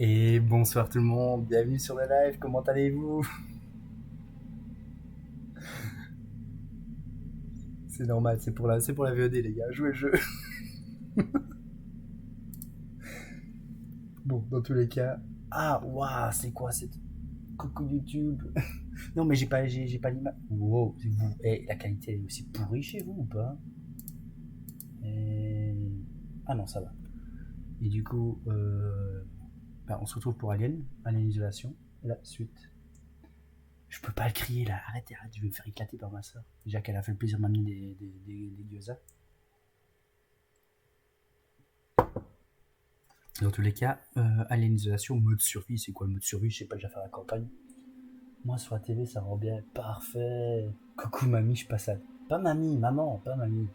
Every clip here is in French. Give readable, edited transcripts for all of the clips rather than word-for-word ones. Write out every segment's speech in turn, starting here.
Et bonsoir tout le monde, bienvenue sur le live, comment allez-vous? C'est normal, c'est pour la VOD les gars, jouez le jeu. Bon, dans tous les cas... Ah, waouh, c'est quoi cette... Coucou YouTube. Non mais j'ai pas l'image. Wow, vous... la qualité est aussi pourrie chez vous ou pas? Et... Ah non, ça va. Et du coup, on se retrouve pour Alien Isolation, la suite. Je peux pas le crier là, arrête, je vais me faire éclater par ma soeur. Déjà qu'elle a fait le plaisir de m'amener des gyoza. Dans tous les cas, Alien Isolation, mode survie, c'est quoi le mode survie? Je sais pas, déjà faire la campagne. Moi sur la télé, ça rend bien. Parfait. Coucou mamie, je passe à. Pas mamie, maman, pas mamie.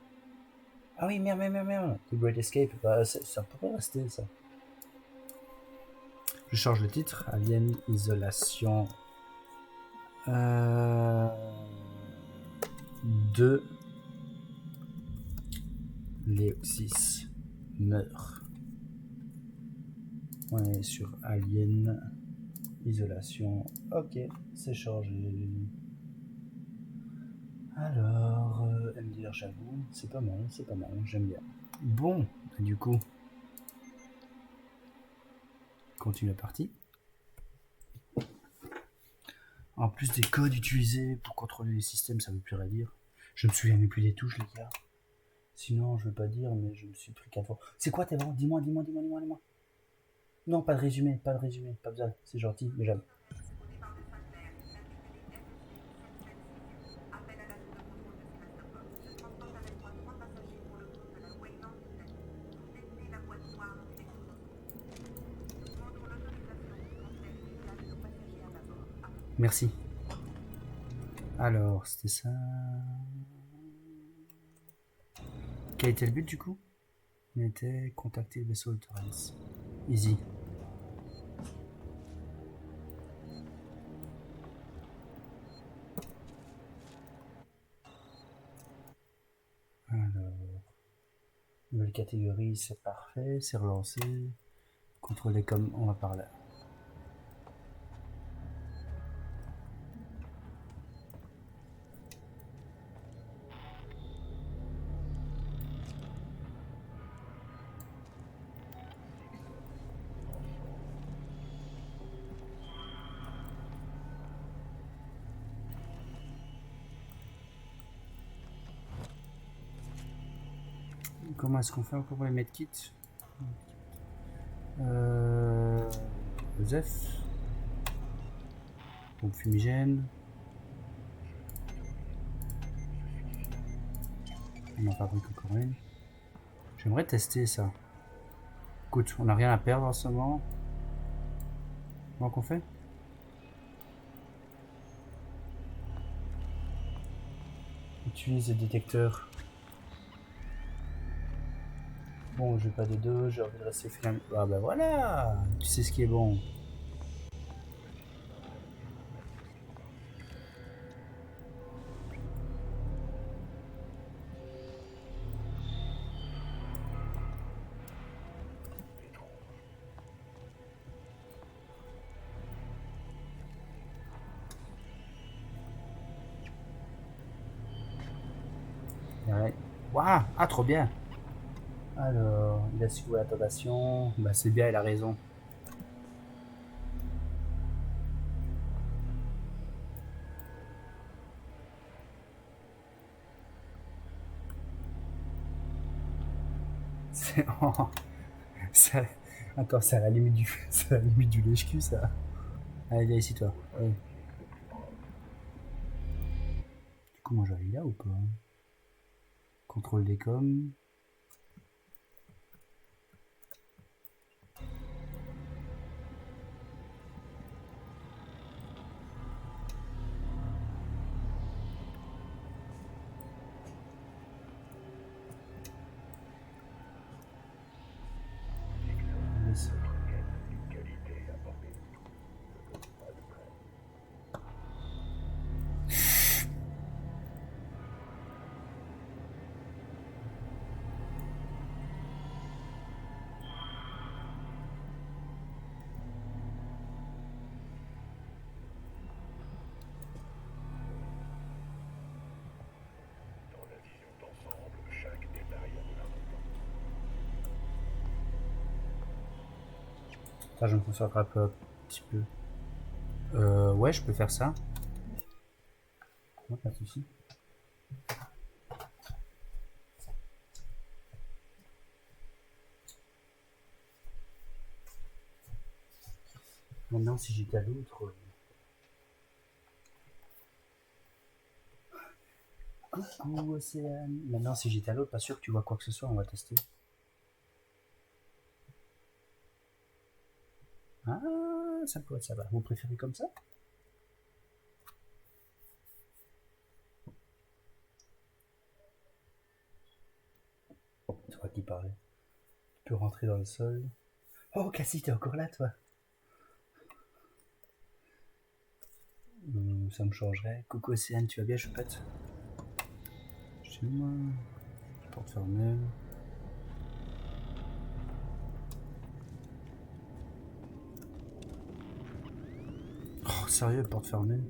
Ah oui, merde, merde, merde, merde. The Great Escape, bah, ça pourrait rester ça. Je change le titre. Alien Isolation. Euh... 2. Léo 6 meurt. On est sur Alien Isolation. Ok, c'est changé. Alors, MDR, j'avoue, c'est pas mal, j'aime bien. Bon, du coup, continue la partie. En plus des codes utilisés pour contrôler les systèmes, ça veut plus rien dire. Je me souviens même plus des touches, les gars. Sinon, je veux pas dire, mais je me suis pris 4 fois. C'est quoi tes ventes? Dis-moi. Non, pas de résumé, pas besoin. C'est gentil, mais j'aime. Merci. Alors, c'était ça. Quel était le but du coup? On était contacter le vaisseau de Torrens. Easy. Alors, nouvelle catégorie, c'est parfait, c'est relancé. Contrôler comme on va par là. Comment est-ce qu'on fait encore pour les medkits? Joseph. Pompe fumigène. On en fabrique encore une. J'aimerais tester ça. Écoute, on n'a rien à perdre en ce moment. Comment qu'on fait? Utilise le détecteur. Bon, j'ai pas de dos, j'ai envie de rester finalement. Ah bah voilà, tu sais ce qui est bon. Ouais. Waouh, ah trop bien. Alors, il a su la tentation. Bah c'est bien, il a raison. C'est ça... Encore, c'est à la limite du, c'est à la limite du lèche-cul ça. Allez, viens ici toi. Ouais. Du coup, moi j'arrive là ou pas? Contrôle des coms. Attends, je me concentre un petit peu. Ouais, je peux faire ça. Non, pas de soucis. Maintenant, si j'étais à l'autre... Coucou, Océane. Maintenant, si j'étais à l'autre, pas sûr que tu vois quoi que ce soit, on va tester. Ah, ça peut être ça va. Vous préférez comme ça? C'est toi qui parlais. Tu peux rentrer dans le sol. Oh, Cassie, t'es encore là, toi? Ça me changerait. Coucou, Océane, tu vas bien, choupette? Chez moi. Porte fermée. Oh, sérieux, porte fermée?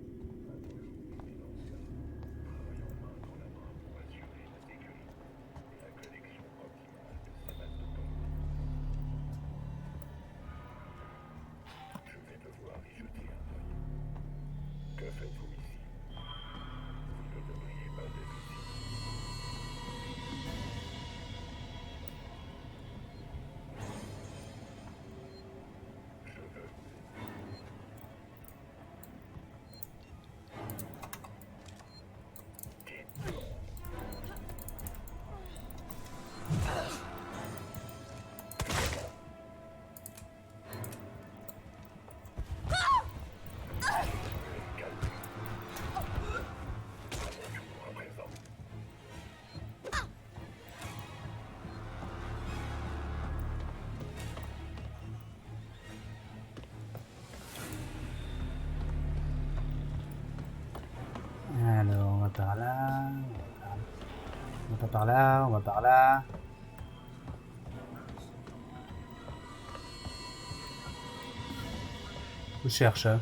Alors, on va par là. On va pas par là, on va par là. Je cherche. Hein.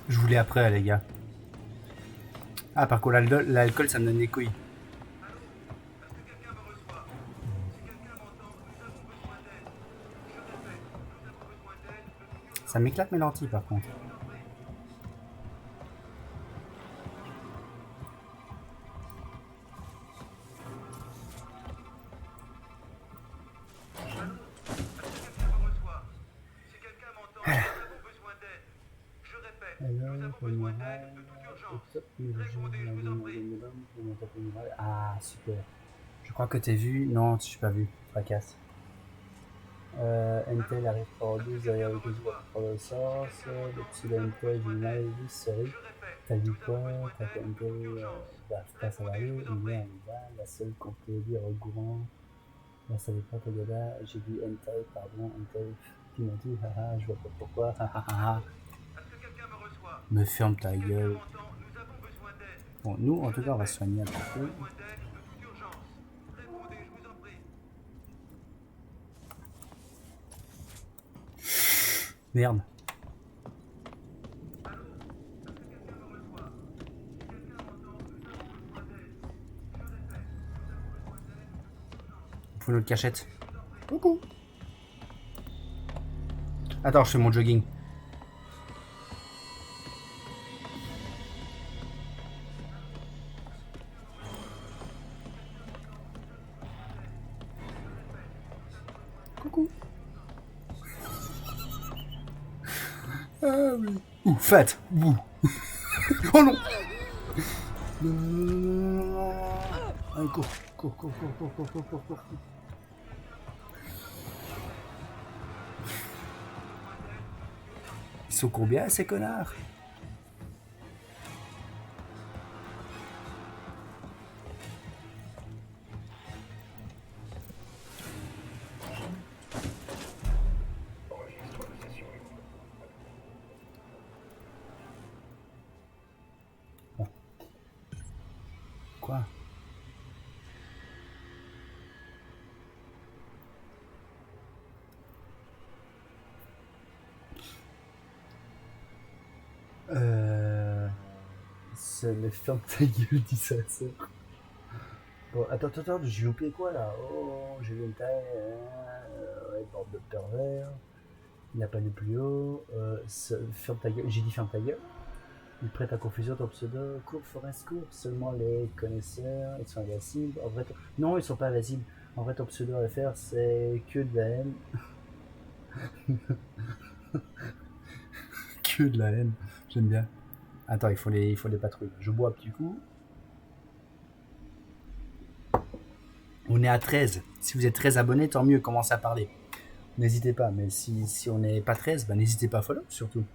Je voulais après, les gars. Ah, par contre, l'alcool, ça me donne des couilles. Ça m'éclate mes lentilles, par contre. Ah, super. Je crois que t'es vu. Non, je suis pas vu. Fracasse. Intel arrive par 12 derrière le Gozu par le sens. Le petit de Intel, j'ai mal vu, sorry. T'as vu quoi? T'as fait Intel, bah, ça va aller. On y va. La seule qu'on peut dire au courant. Là, ça veut pas que là. J'ai dit Intel, pardon, Intel. Qui m'a dit, haha, je vois pas pourquoi. Hahaha. Me ferme ta gueule. Bon, nous, en tout cas, on va se soigner un petit peu. Merde. Faut notre cachette. Coucou. Attends, je fais mon jogging. Coucou. Ah oui. Ouh, fat. Ouh. Oh non. Allez, cours. Cours, cours, cours, cours, cours, cours, cours, cours. Ils sont combien ces connards? quoi. C'est le ferme ta gueule, dit ça. Bon, attends, j'ai loupé quoi là? Oh, j'ai vu une taille. Ouais, bande de pervers. Il n'a pas lu plus haut. Ferme ta gueule. J'ai dit ferme ta gueule. Il prête à confusion ton pseudo. Cours, Forest, cours. Seulement les connaisseurs, ils sont invincibles. En vrai, non, ils sont pas invincibles. En vrai, ton pseudo à faire, c'est que de la haine. Que de la haine. J'aime bien. Attends, il faut les patrouilles. Je bois un petit coup. On est à 13. Si vous êtes 13 abonnés, tant mieux, commencez à parler. N'hésitez pas, mais si on n'est pas 13, bah n'hésitez pas à follow surtout.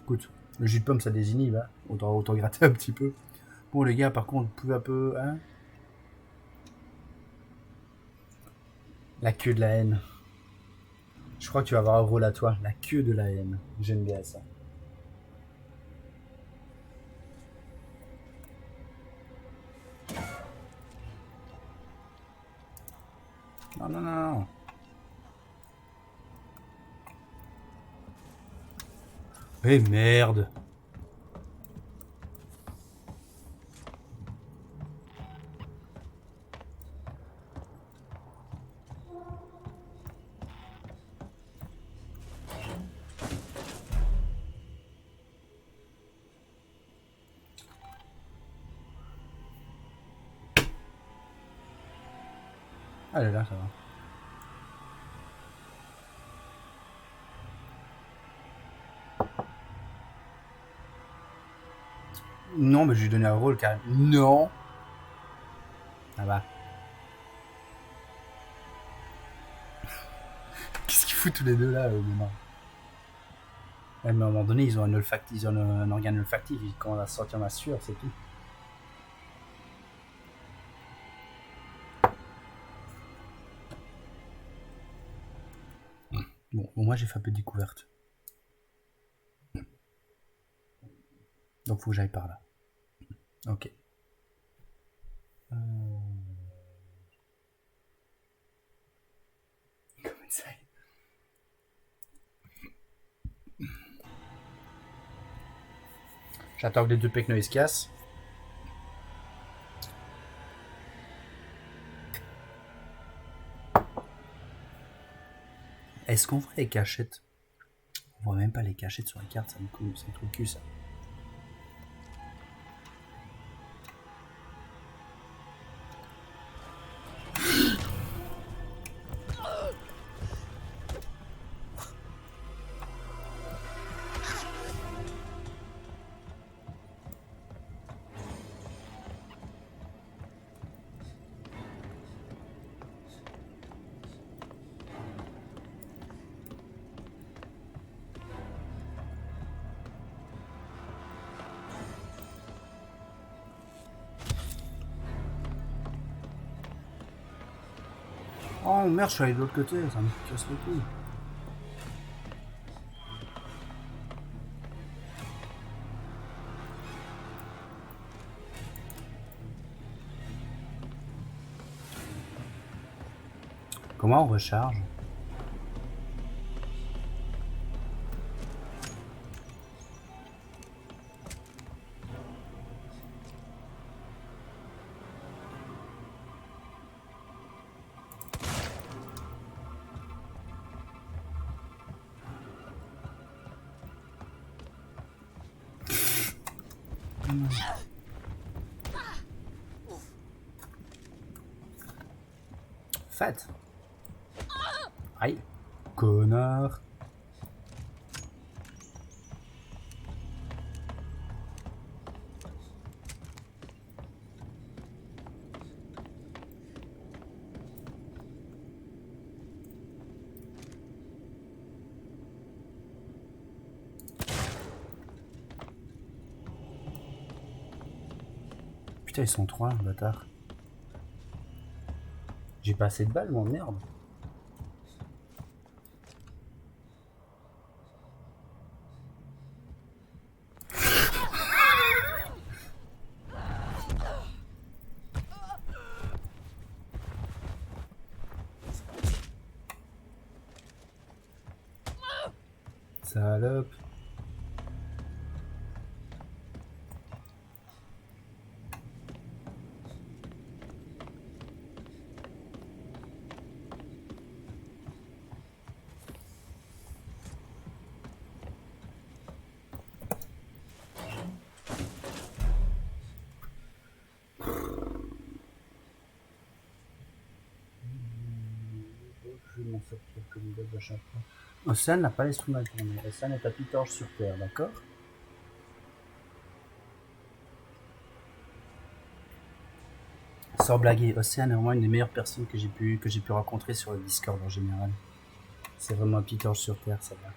Écoute, le jus de pomme ça désinhibe, hein. Autant gratter un petit peu. Bon les gars, par contre, vous pouvez un peu, hein. La queue de la haine. Je crois que tu vas avoir un rôle à toi. La queue de la haine. J'aime bien ça. Non. Eh merde. Ah là, ça va. Non, mais je lui ai donné un rôle quand même. Non. Ça va. Qu'est-ce qu'ils foutent tous les deux là, maintenant? À un moment donné, ils ont un organe olfactif. Ils commencent à sortir ma sueur, c'est tout. Bon, moi j'ai fait un peu de découverte. Donc faut que j'aille par là. Ok. Comment ça? J'attends que les deux pecnoïs se cassent. Est-ce qu'on voit les cachettes? On voit même pas les cachettes sur la carte, ça me trouve le cul ça. Oh merde, je suis allé de l'autre côté, ça me casse le cou. Comment on recharge? Fat. Aïe. Connard. Putain, ils sont trois, bâtard. J'ai pas assez de balles, moi, merde. Salope. Je vais m'en sortir comme gosse à chaque fois. Océane n'a pas l'esprit mal tourné. Océane est à Pitange sur Terre, d'accord? Sans blaguer, Océane est vraiment une des meilleures personnes que j'ai pu rencontrer sur le Discord en général. C'est vraiment un petit ange sur Terre, ça va.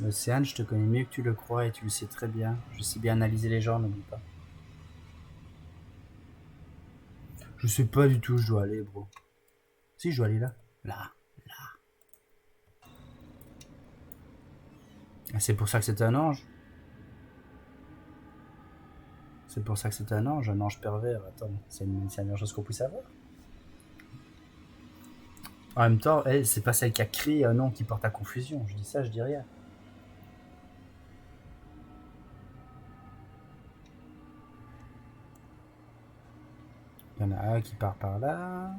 Océane, je te connais mieux que tu le crois et tu le sais très bien. Je sais bien analyser les gens, n'oublie pas. Je sais pas du tout où je dois aller, bro. Si, je dois aller là. Là. Ah, c'est pour ça que c'est un ange. C'est pour ça que c'est un ange pervers. Attends, c'est la meilleure chose qu'on puisse avoir. En même temps, c'est pas celle qui a créé un nom qui porte à confusion. Je dis ça, je dis rien. Il y en a un qui part par là.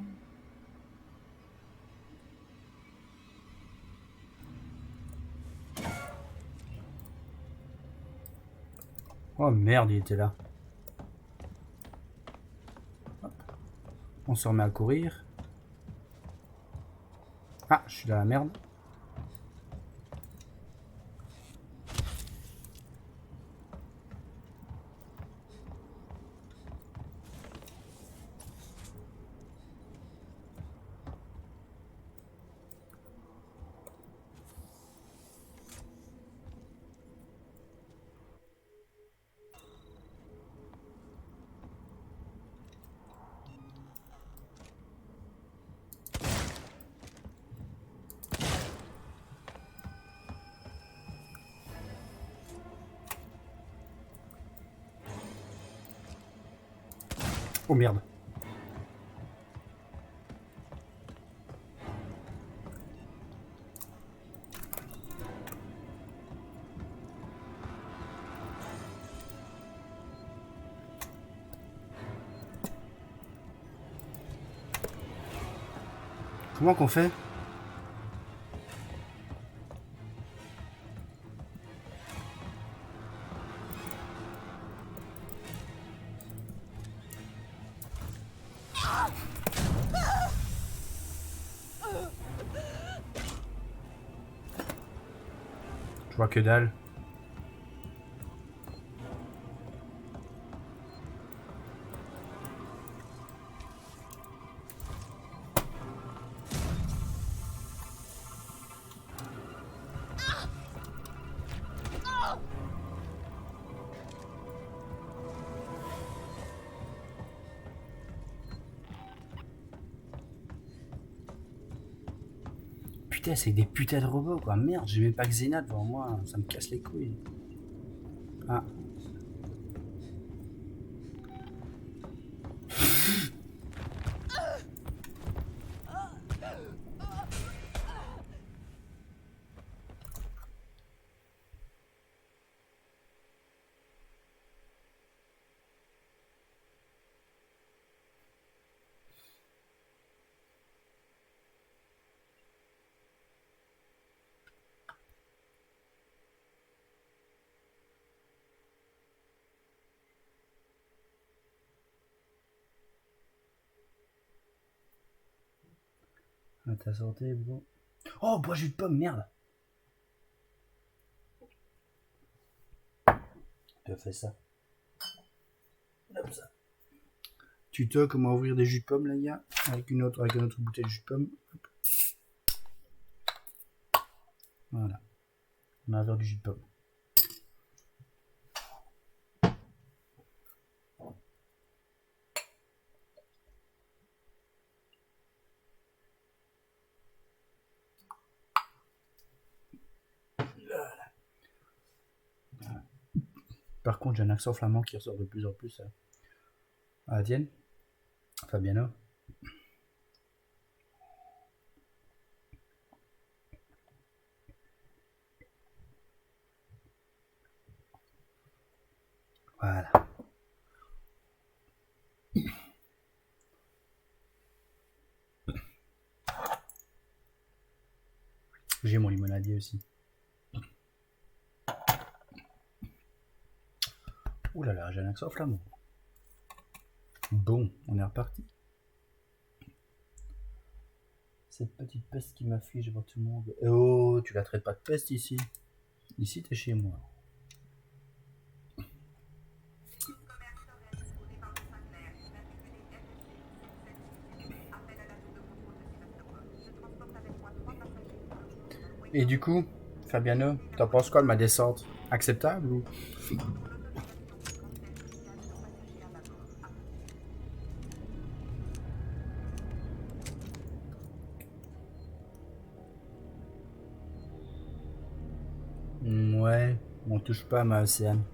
Oh merde, il était là. Hop. On se remet à courir. Ah, je suis dans la merde. Oh merde. Comment qu'on fait? Je vois que dalle. Putain, c'est des putains de robots, quoi. Merde, j'ai même pas que Xena devant moi. Ça me casse les couilles. Ah. À ta santé, bro. Oh, bois jus de pomme, merde. Tu as fait ça. Comme ça. Tuto, comment ouvrir des jus de pomme, les gars. Avec une autre bouteille de jus de pomme. Hop. Voilà. On a un verre de jus de pomme. Par contre, j'ai un accent flamand qui ressort de plus en plus. À la tienne. Fabiano. Voilà. J'ai mon limonadier aussi. Ouh là là, j'ai un accent flamand. Bon, on est reparti. Cette petite peste qui m'afflige devant tout le monde. Oh, tu la traites pas de peste ici. Ici, t'es chez moi. Et du coup, Fabiano, t'en penses quoi de ma descente? Acceptable ou... Ouais, on touche pas à ma océane.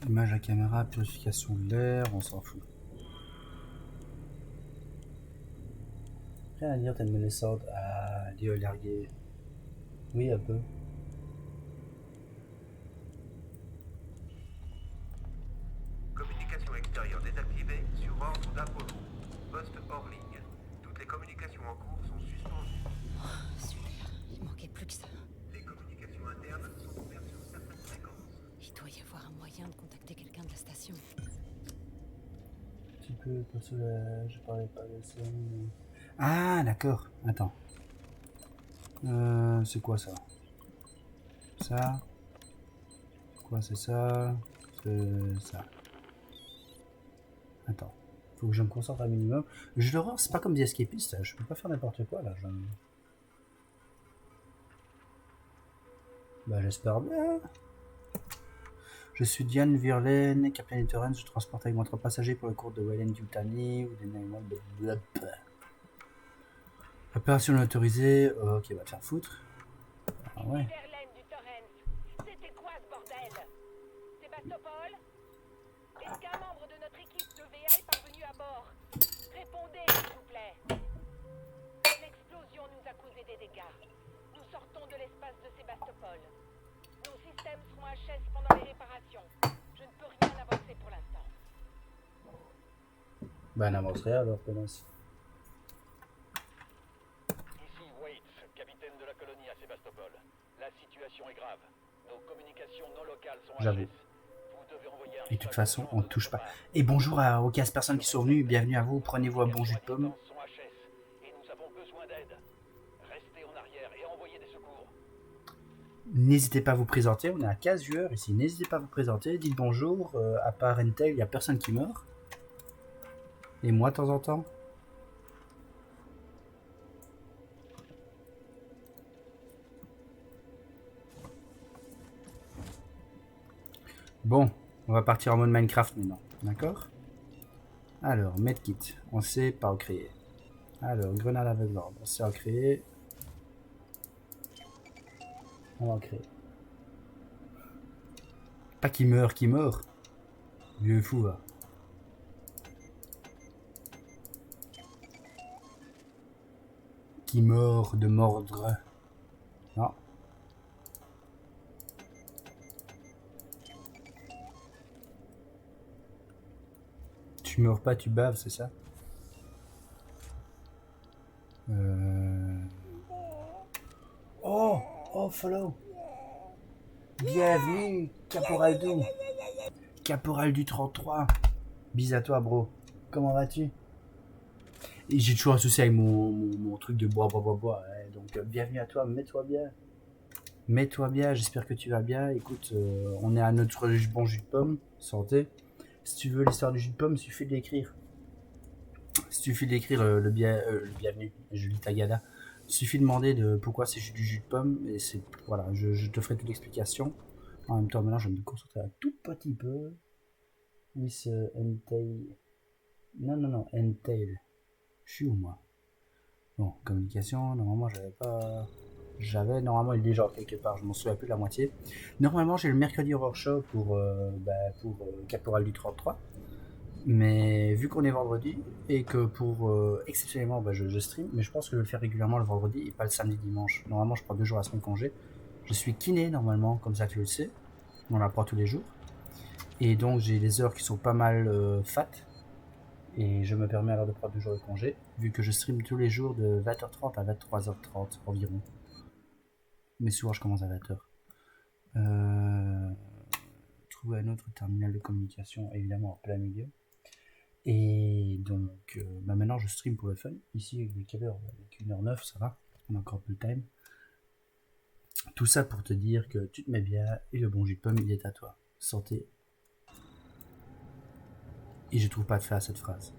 Image à caméra, purification de l'air, on s'en fout. Rien à dire, t'as une descente. Ah, Dieu largué. Oui, un peu. Communication extérieure désactivée sur ordre d'Apollo. Poste hors ligne. Toutes les communications en cours sont suspendues. Oh, super, il manquait plus que ça. Les communications internes sont ouvertes sur certaines fréquences. Il doit y avoir un moyen de contacter quelqu'un de la station. Un petit peu, pas cela, je parlais pas de ça. Ah, d'accord, attends. C'est quoi ça? Ça? Quoi, c'est ça? C'est ça. Attends. Faut que je me concentre un minimum. Je le rends, c'est pas comme des escapistes, je peux pas faire n'importe quoi là. Bah j'espère bien. Je suis Diane Virlaine, capitaine de Torrens, je transporte avec mon train passager pour le cours de Wayland Yutani ou des animaux de blop. Opération non autorisée, ok, va te faire foutre. Ah ouais. Verlaine du Torrens, c'était quoi ce bordel? Sébastopol? Est-ce qu'un membre de notre équipe de VA est parvenu à bord? Répondez, s'il vous plaît. L'explosion nous a causé des dégâts. Nous sortons de l'espace de Sébastopol. Nos systèmes seront HS pendant les réparations. Je ne peux rien avancer pour l'instant. Bah n'avance rien alors, connasse. Ici Waits, capitaine de la colonie à Sébastopol. La situation est grave. Nos communications non locales sont J'avoue. HS. Vous devez envoyer un Et de toute message façon, urgent on ne de touche notre pas. part. Et bonjour aux 15 personnes qui sont venues, bienvenue à vous, prenez-vous un bon jus de pomme. Sont HS et nous avons besoin d'aide. Restez en arrière et envoyez des secours. N'hésitez pas à vous présenter, on est à 15 joueurs ici, n'hésitez pas à vous présenter, dites bonjour, à part Intel, il n'y a personne qui meurt. Et moi de temps en temps. Bon, on va partir en mode Minecraft maintenant, d'accord? Alors, medkit, on sait pas en créer. Alors, grenade aveuglante, on sait en créer. On va en créer. Pas qui meurt, vieux fou va. Qui mord de mordre. Non. Tu meurs pas, tu baves, c'est ça? Oh, follow. Bienvenue, Caporal Du. Caporal du 33. Bis à toi, bro. Comment vas-tu? Et j'ai toujours un souci avec mon truc de bois. Ouais. Donc, bienvenue à toi, mets-toi bien. Mets-toi bien, j'espère que tu vas bien. Écoute, on est à notre bon jus de pomme. Santé. Si tu veux l'histoire du jus de pomme, il suffit d'écrire. Il suffit d'écrire le bienvenu. Julie Tagada. Il suffit de demander de pourquoi c'est du jus de pomme et c'est voilà, je te ferai toute l'explication. En même temps, maintenant, je vais me concentrer un tout petit peu. With entail. Non, entail. Je suis où moi? Bon, communication, normalement j'avais normalement il est déjà quelque part, je m'en souviens plus de la moitié. Normalement j'ai le mercredi horror show pour Caporal du 33. Mais vu qu'on est vendredi et que pour exceptionnellement je stream, mais je pense que je vais le faire régulièrement le vendredi et pas le samedi dimanche. Normalement je prends 2 jours à la semaine de congé. Je suis kiné normalement, comme ça tu le sais. On l'apprend tous les jours. Et donc j'ai des heures qui sont pas mal fat. Et je me permets alors de prendre 2 jours de congé, vu que je stream tous les jours de 20h30 à 23h30 environ. Mais souvent je commence à 20h. Trouver un autre terminal de communication, évidemment en plein milieu. Et donc maintenant je stream pour le fun. Ici avec le câbleur, avec 1h09, ça va. On a encore un peu le time. Tout ça pour te dire que tu te mets bien et le bon jus de pomme il est à toi. Santé. Et je trouve pas de fin à cette phrase.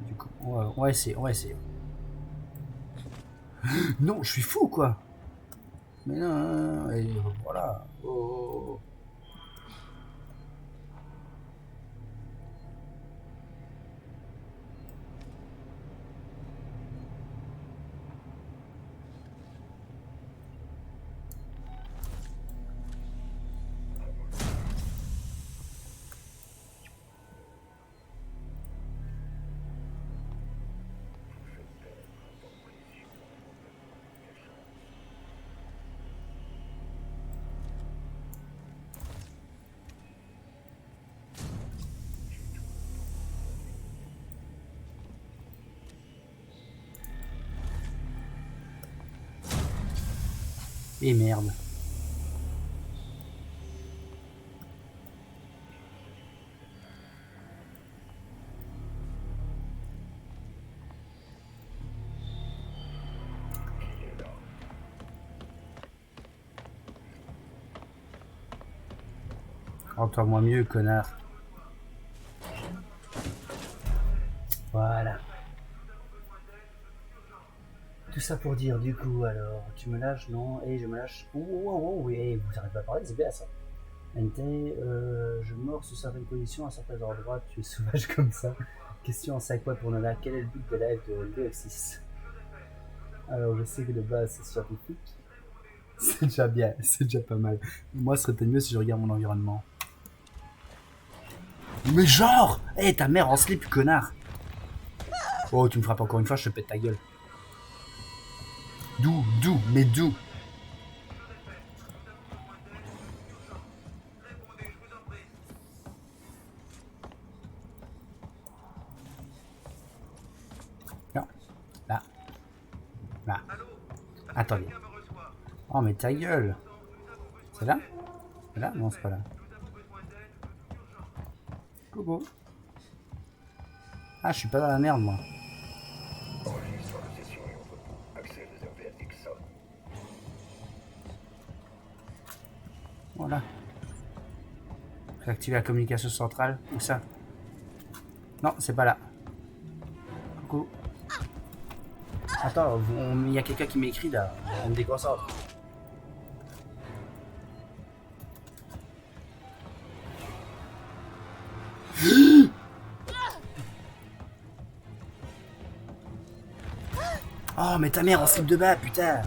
Du coup, on va essayer. Non, je suis fou quoi. Mais non, et voilà. Oh. Et merde. Entends-moi mieux, connard. Voilà. Tout ça pour dire, du coup, alors, tu me lâches, non? Et je me lâche. Oh, et vous arrêtez pas de parler, c'est bien ça. NT, je mords sous certaines conditions, à certains endroits, tu es sauvage comme ça. Question en 5 mois pour Nana, quel est le but de live de DF6? Alors, je sais que de base, c'est scientifique. C'est déjà bien, c'est déjà pas mal. Moi, ce serait peut-être mieux si je regarde mon environnement. Mais genre! Hé, ta mère en slip, connard! Oh, tu me frappes encore une fois, je te pète ta gueule. D'où? Non. Là. Attendez. Oh, mais ta gueule! C'est là? C'est là? Non, c'est pas là. Coucou. Ah, je suis pas dans la merde, moi. Voilà. Réactiver la communication centrale. Où ça? Non, c'est pas là. Coucou. Attends, il y a quelqu'un qui m'écrit là. On me déconcentre. Oh, mais ta mère en slip de bain, putain!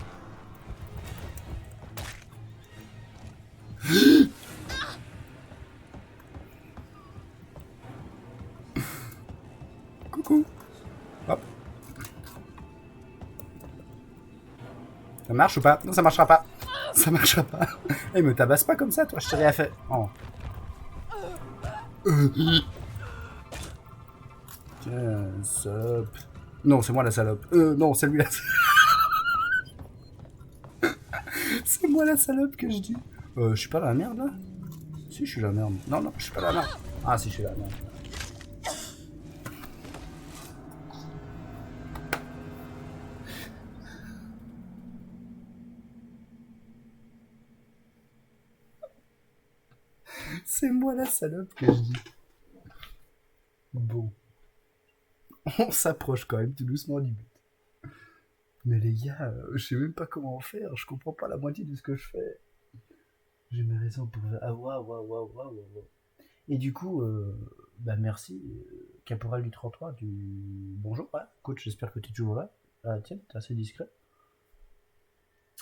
Coucou! Hop! Ça marche ou pas? Non, ça marchera pas! Ça marchera pas! Eh, me tabasse pas comme ça, toi, je t'ai rien fait! Oh! Tiens, salope! Non, c'est moi la salope! Non, c'est lui la salope! C'est moi la salope que je dis! Je suis pas dans la merde là? Si, je suis dans la merde. Non, je suis pas dans la merde. Ah, si, je suis dans la merde. C'est moi la salope que je dis. Bon. On s'approche quand même tout doucement du but. Mais les gars, je sais même pas comment faire. Je comprends pas la moitié de ce que je fais. J'ai mes raisons pour... Ah, waouh, waouh, waouh, waouh, waouh. Et du coup, bah merci, Caporal du 33, du... Bonjour, ouais. Coach, j'espère que tu es toujours là. Ah tiens, t'es assez discret.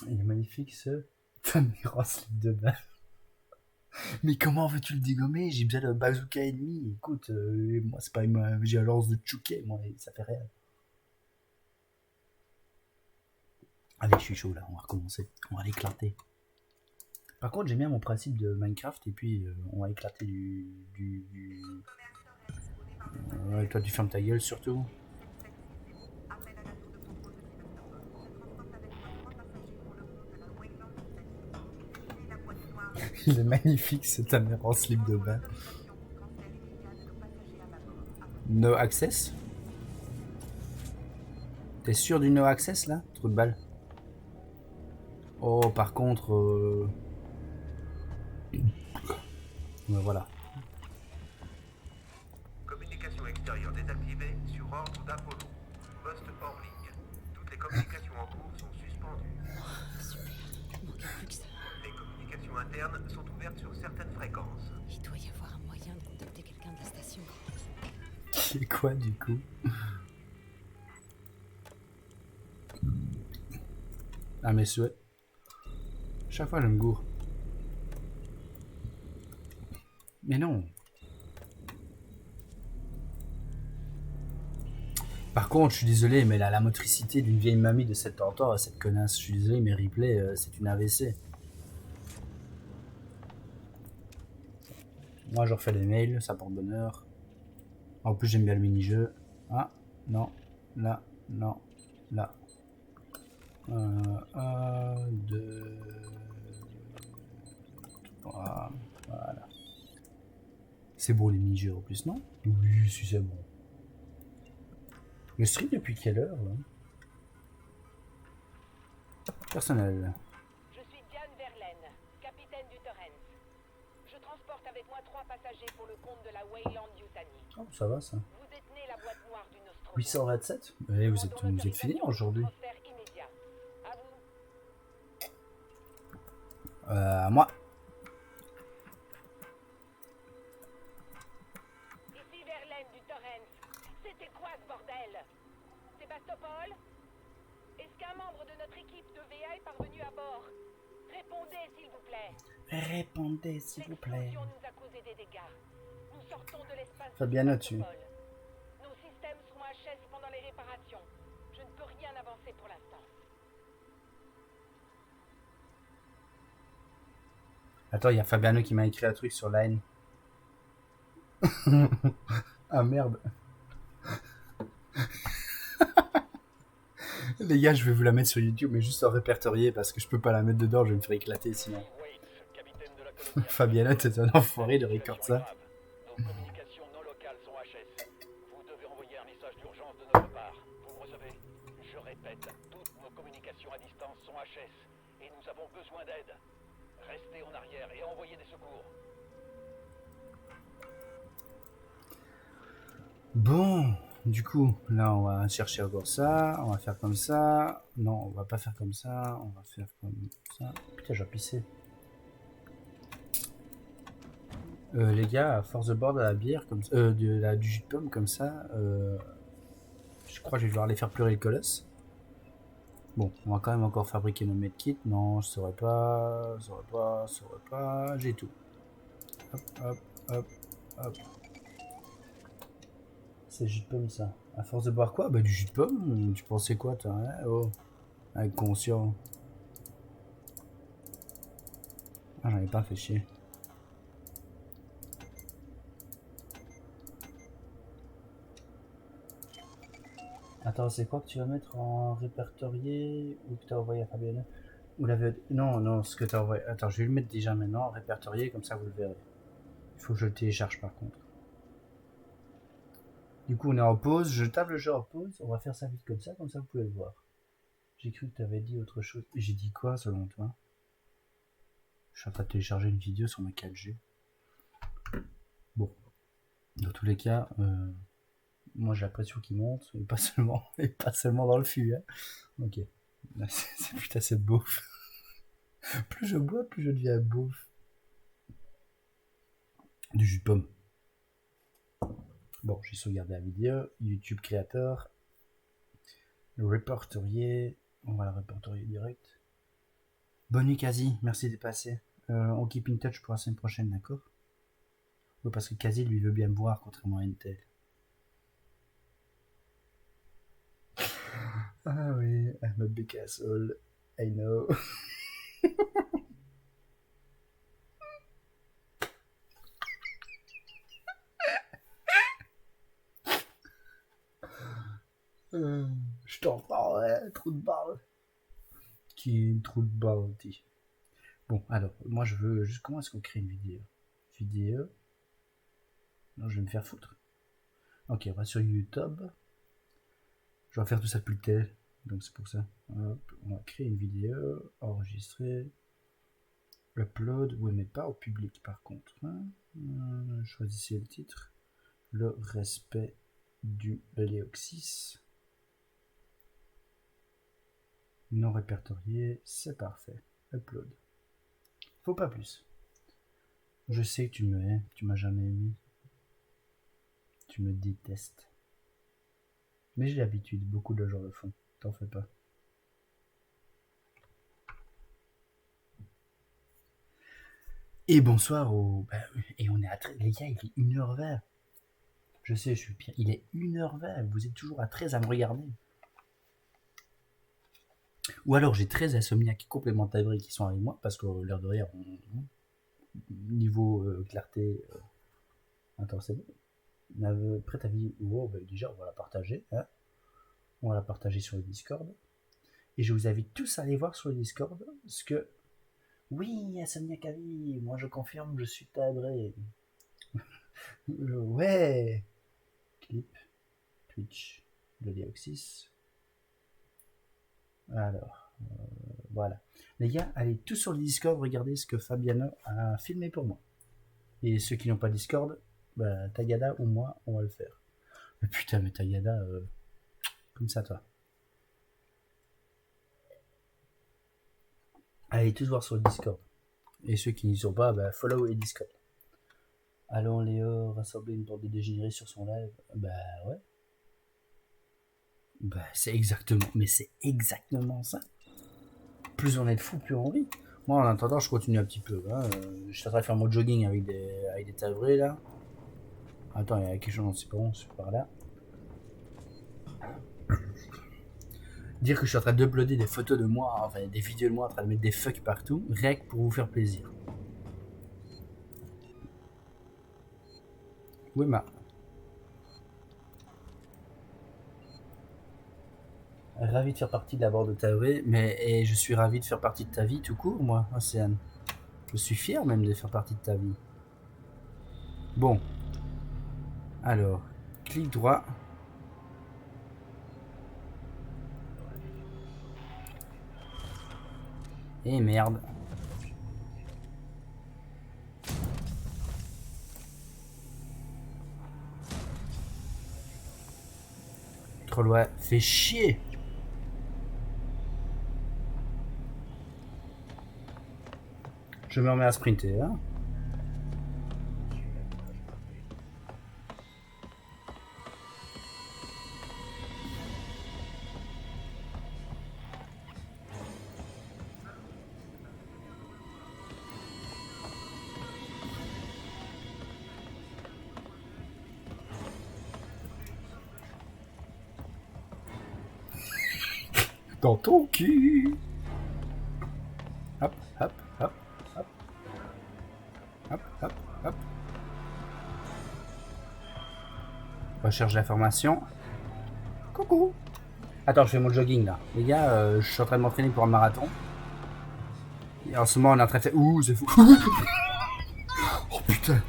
Il est magnifique ce... Tamira slip de balle. Mais comment veux-tu le dégommer? J'ai besoin d'un bazooka ennemi. Écoute, moi c'est pas une... J'ai un lance de Chuké, moi, et ça fait rien. Allez, je suis chaud là, on va recommencer. On va l'éclater. Par contre, j'aime bien mon principe de Minecraft, et puis on va éclater ouais, toi tu fermes ta gueule surtout. Il est magnifique ce Tamer en slip de bain. No access? T'es sûr du no access là? Trop de balles. Oh, par contre... Ouais, voilà. Communication extérieure désactivée sur ordre d'Apollo. Poste hors ligne. Toutes les communications en cours sont suspendues. Super, il manquait plus que ça. Les communications internes sont ouvertes sur certaines fréquences. Il doit y avoir un moyen de contacter quelqu'un de la station. C'est quoi du coup? Ah mes souhaits. Chaque fois je me gourre. Mais non. Par contre, je suis désolé, mais la motricité d'une vieille mamie de 70 ans, cette connasse, je suis désolé, mais replay, c'est une AVC. Moi, je refais des mails, ça porte bonheur. En plus, j'aime bien le mini-jeu. Ah, non, là, non, là. 1, 2, 3, voilà. C'est beau les mini-jeux en plus, non? Oui, si c'est bon. Le stream depuis quelle heure là? Personnel. Je suis Diane Verlaine, capitaine du Torrens. Je transporte avec moi 3 passagers pour le compte de la Weyland Yutani. Oh, ça va ça. Vous détenez la boîte noire du Nostromo. 827? Ouais, vous êtes fini aujourd'hui. Transfert immédiat. À vous. À moi. Ici Verlaine du Torrens. C'était quoi ce bordel? Sébastopol? Est-ce qu'un membre de notre équipe de VA est parvenu à bord? Répondez s'il vous plaît. Répondez s'il vous plaît. L'explosion nous a causé des dégâts. Nous sortons de l'espace. Fabiana dessus. Nos systèmes seront HS pendant les réparations. Je ne peux rien avancer pour l'instant. Attends, il y a Fabiano qui m'a écrit un truc sur Line. Ah merde. Les gars, je vais vous la mettre sur YouTube, mais juste en répertorié parce que je peux pas la mettre dedans, je vais me faire éclater sinon. Fabiana, t'es un enfoiré de record ça. Nos communications non locales sont HS. Vous devez envoyer un message d'urgence de notre part. Vous me recevez? Je répète, toutes nos communications à distance sont HS et nous avons besoin d'aide. Restez en arrière et envoyez des secours. Bon, du coup, là on va chercher encore ça, on va faire comme ça. Non, on va pas faire comme ça, on va faire comme ça. Putain, j'ai pissé. Les gars, à force de boire de la bière, comme ça, du jus de pomme comme ça, je crois que je vais devoir les faire pleurer le colosse. Bon, on va quand même encore fabriquer nos medkits. Non, je saurais pas, j'ai tout. Hop, hop, hop, hop. C'est jus de pomme ça. À force de boire quoi? Bah du jus de pomme, tu pensais quoi toi hein? Oh, avec conscient. Ah, j'en ai pas fait chier. Attends, c'est quoi que tu vas mettre en répertorié ou que tu as envoyé à Fabienne? Ou non, ce que tu as envoyé. Attends, je vais le mettre déjà maintenant en répertorié, comme ça vous le verrez. Il faut que je le télécharge par contre. Du coup, on est en pause. Je tape le jeu en pause. On va faire ça vite comme ça vous pouvez le voir. J'ai cru que tu avais dit autre chose. J'ai dit quoi selon toi? Je suis en train de télécharger une vidéo sur ma 4G. Bon. Dans tous les cas, Moi, j'ai la pression qui monte, et pas seulement dans le fût. Hein. Ok. C'est putain, c'est beauf. Plus je bois, plus je deviens beauf. Du jus de pomme. Bon, j'ai sauvegardé la vidéo. YouTube créateur. Le répertorier. On va le répertorier direct. Bonne nuit, Kazi. Merci d'être passé. On keep in touch pour la semaine prochaine, d'accord? Oui, parce que Kazi, lui, veut bien me voir, contrairement à Intel. Ah oui, I'm a big asshole. I know. Je t'entends, ouais, trou de balle. Qui est une trou de balle, dit. Bon, alors, moi je veux juste comment est-ce qu'on crée une vidéo? Vidéo. Non, je vais me faire foutre. Ok, on va sur YouTube. Je vais faire tout ça depuis le tel, donc c'est pour ça. Hop, on va créer une vidéo, enregistrer, upload, oui mais pas au public par contre. Hein. Choisissez le titre. Le respect du Léoxys. Non répertorié, c'est parfait. Upload. Faut pas plus. Je sais que tu me hais, tu m'as jamais aimé. Tu me détestes. Mais j'ai l'habitude, beaucoup de gens le font. T'en fais pas. Et bonsoir au... Bah, et on est à... Les gars, il est 1h20. Je sais, je suis pire. Il est 1h20. Vous êtes toujours à 13 à me regarder. Ou alors j'ai 13 insomniaques complémentaires qui sont avec moi. Parce que l'air de rire, niveau clarté... Attends, c'est bon. Prêt à vie. Wow, bah, déjà, on va la partager. Hein. On va la partager sur le Discord. Et je vous invite tous à aller voir sur le Discord ce que... Oui, Insomniac Avi, moi je confirme, je suis tabré. Ouais. Clip. Twitch de Léoxys. Alors, voilà. Les gars, allez tous sur le Discord, regardez ce que Fabiano a filmé pour moi. Et ceux qui n'ont pas Discord, bah, Tagada ou moi, on va le faire. Mais putain, mais Tagada, comme ça, toi. Allez tous voir sur le Discord. Et ceux qui n'y sont pas, bah, follow et Discord. Allons Léo, rassembler une bande de dégénérés sur son live. Bah ouais. Bah c'est exactement, mais c'est exactement ça. Plus on est de fous, plus on rit. Moi en attendant, je continue un petit peu. Hein. Je suis en train de faire mon jogging avec des tabrés là. Attends, il y a quelque chose, c'est bon, c'est par là. Dire que je suis en train d'uploader des photos de moi, enfin des vidéos de moi en train de mettre des fucks partout, rien que pour vous faire plaisir. Oui, ma. Ravi de faire partie de la bande de Taoué, mais et je suis ravi de faire partie de ta vie tout court, moi, Océane. Je suis fier même de faire partie de ta vie. Bon. Alors, clic droit. Et merde. Trop loin. Fais chier. Je me remets à sprinter, hein. Dans ton cul. Hop, hop, hop, hop. Hop, hop, hop. Recherche d'informations. Coucou. Attends, je fais mon jogging là. Les gars, je suis en train de m'entraîner pour un marathon. Et en ce moment, on est en train de faire... Ouh, c'est fou. Oh putain.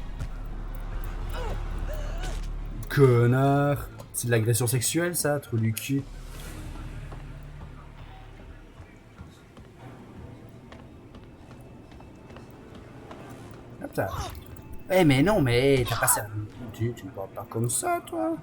Connard. C'est de l'agression sexuelle ça, trou du cul. Eh mais non, mais t'as pas ça. Tu me parles pas comme ça, toi.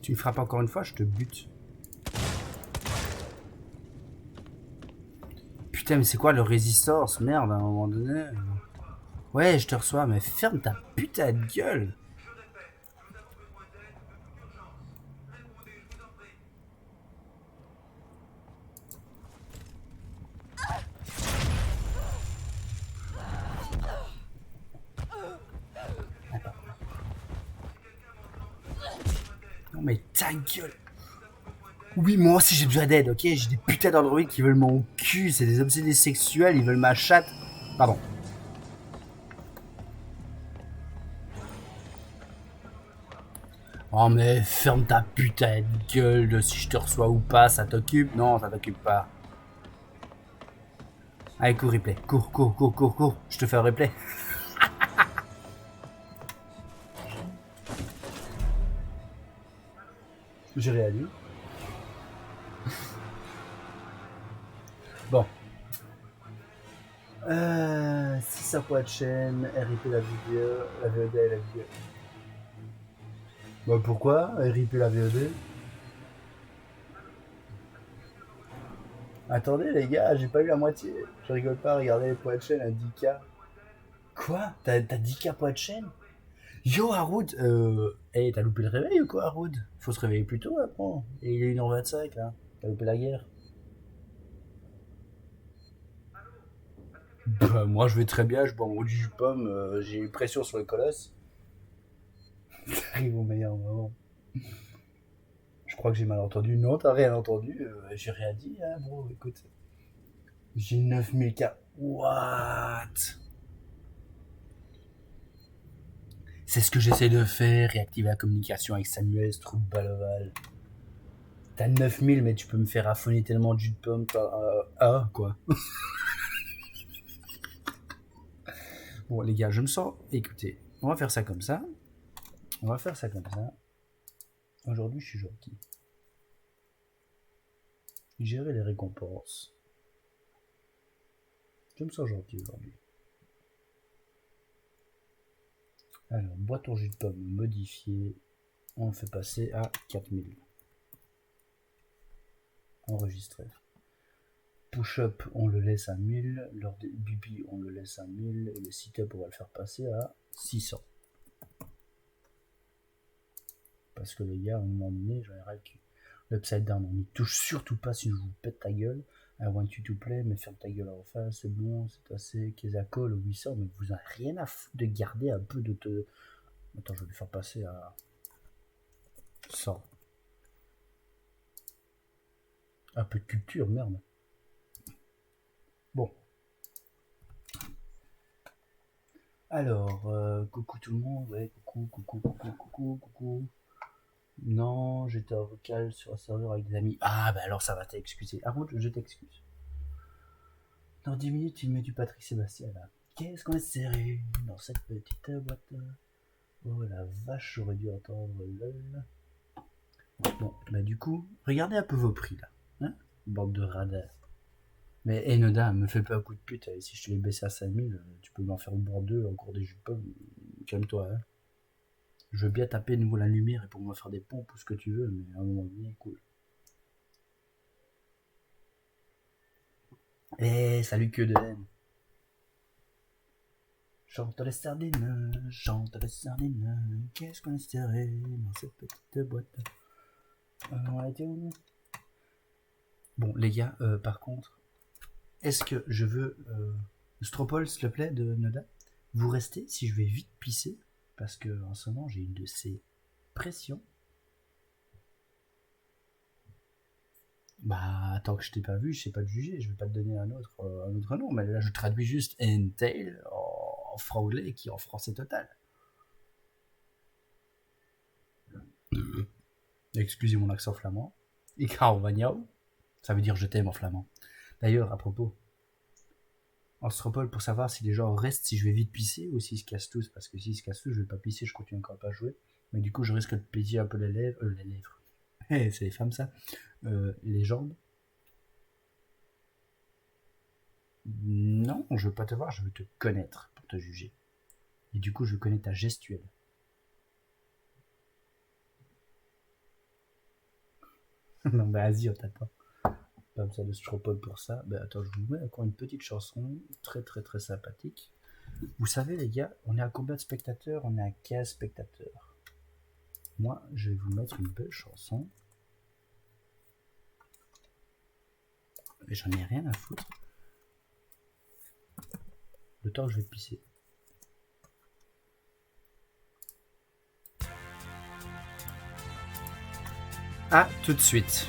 Tu me frappes encore une fois, je te bute. Putain, mais c'est quoi le résistance? Merde, à un moment donné. Ouais, je te reçois, mais ferme ta putain de gueule. Non mais ta gueule. Oui, moi aussi j'ai besoin d'aide, ok? J'ai des putains d'androïdes qui veulent mon cul, c'est des obsédés sexuels, ils veulent ma chatte. Pardon. Oh mais ferme ta putain de gueule de si je te reçois ou pas, ça t'occupe? Non, ça t'occupe pas. Allez, cours replay, cours, je te fais un replay. J'ai réalisé. Bon. Si ça peut être chaîne, RIP la vidéo, la VOD et la vidéo. Bah pourquoi RIP la VOD? Attendez les gars, j'ai pas eu la moitié. Je rigole pas, regardez les poids de chaîne à 10K. Quoi? T'as 10K poids de chaîne? Yo Haroud, hey, t'as loupé le réveil ou quoi Haroud? Faut se réveiller plus tôt après. Et il est 1h25 là. T'as loupé la guerre. Bah, moi je vais très bien, je bois mon jus de pomme, j'ai eu pression sur le colosse. J'arrive au meilleur moment. Je crois que j'ai mal entendu. Non, t'as rien entendu, j'ai rien dit, hein, bro, écoute. J'ai 9000K. What? C'est ce que j'essaie de faire, réactiver la communication avec Samuel, ce trou de Baloval. T'as 9000, mais tu peux me faire affonner tellement de jus de pomme, quoi. Bon, les gars, je me sens. Écoutez, on va faire ça comme ça. Aujourd'hui, je suis gentil. Gérer les récompenses. Je me sens gentil aujourd'hui. Alors, bois ton jus de pomme modifié. On le fait passer à 4000. Enregistrer. Push-up, on le laisse à 1000. Lors des bibi, on le laisse à 1000. Et le sit-up, on va le faire passer à 600. Parce que les gars, à un moment donné, j'en ai ras le cul. L'upside down, on n'y touche surtout pas si je vous pète ta gueule. I want you to play, mais ferme ta gueule en face, c'est bon, c'est assez. Kezako, le 800, mais vous n'avez rien à foutre de garder un peu de te. Attends, je vais lui faire passer à 100. Un peu de culture, merde. Bon. Alors, coucou tout le monde, ouais, coucou. Non, j'étais en vocal sur un serveur avec des amis. Ah, bah alors ça va t'excuser. Ah bon, je t'excuse. Dans 10 minutes, il met du Patrick Sébastien là. Qu'est-ce qu'on est serré dans cette petite boîte? Oh la vache, j'aurais dû entendre lol. Bon, bah du coup, regardez un peu vos prix là. Hein, bande de radars. Mais Enoda, me fais pas un coup de pute. Si je te l'ai baissé à 5000, tu peux m'en faire boire 2 en cours des jus de pomme. Calme-toi, hein. Je veux bien taper de nouveau la lumière et pour me faire des pompes ou ce que tu veux, mais à un moment donné, cool. Eh, salut que de haine. Chante les sardines, qu'est-ce qu'on est serré dans cette petite boîte. On a été où? Bon, les gars, par contre, est-ce que je veux... Stropole, s'il te plaît, de Noda, vous restez si je vais vite pisser, parce que en ce moment, j'ai une de ces pressions. Bah, tant que je t'ai pas vu, je sais pas te juger, je vais pas te donner un autre nom, mais là, je traduis juste entail en franglais qui est en français total. Excusez mon accent flamand. Ik hou van jou. Ça veut dire je t'aime en flamand. D'ailleurs, à propos, en stropole, pour savoir si les gens restent si je vais vite pisser ou s'ils se cassent tous, parce que s'ils se cassent tous, je vais pas pisser, je continue encore pas à jouer. Mais du coup, je risque de péter un peu les lèvres. C'est les femmes ça. Les jambes. Non, je veux pas te voir, je veux te connaître pour te juger. Et du coup, je connais ta gestuelle. Non, bah vas-y, on t'attend. Pas besoin de stropole pour ça. Bah attends, je vous mets encore une petite chanson très très très sympathique. Vous savez les gars, on est à combien de spectateurs? On est à 15 spectateurs. Moi, je vais vous mettre une belle chanson. Et j'en ai rien à foutre. Le temps que je vais pisser. Ah, tout de suite.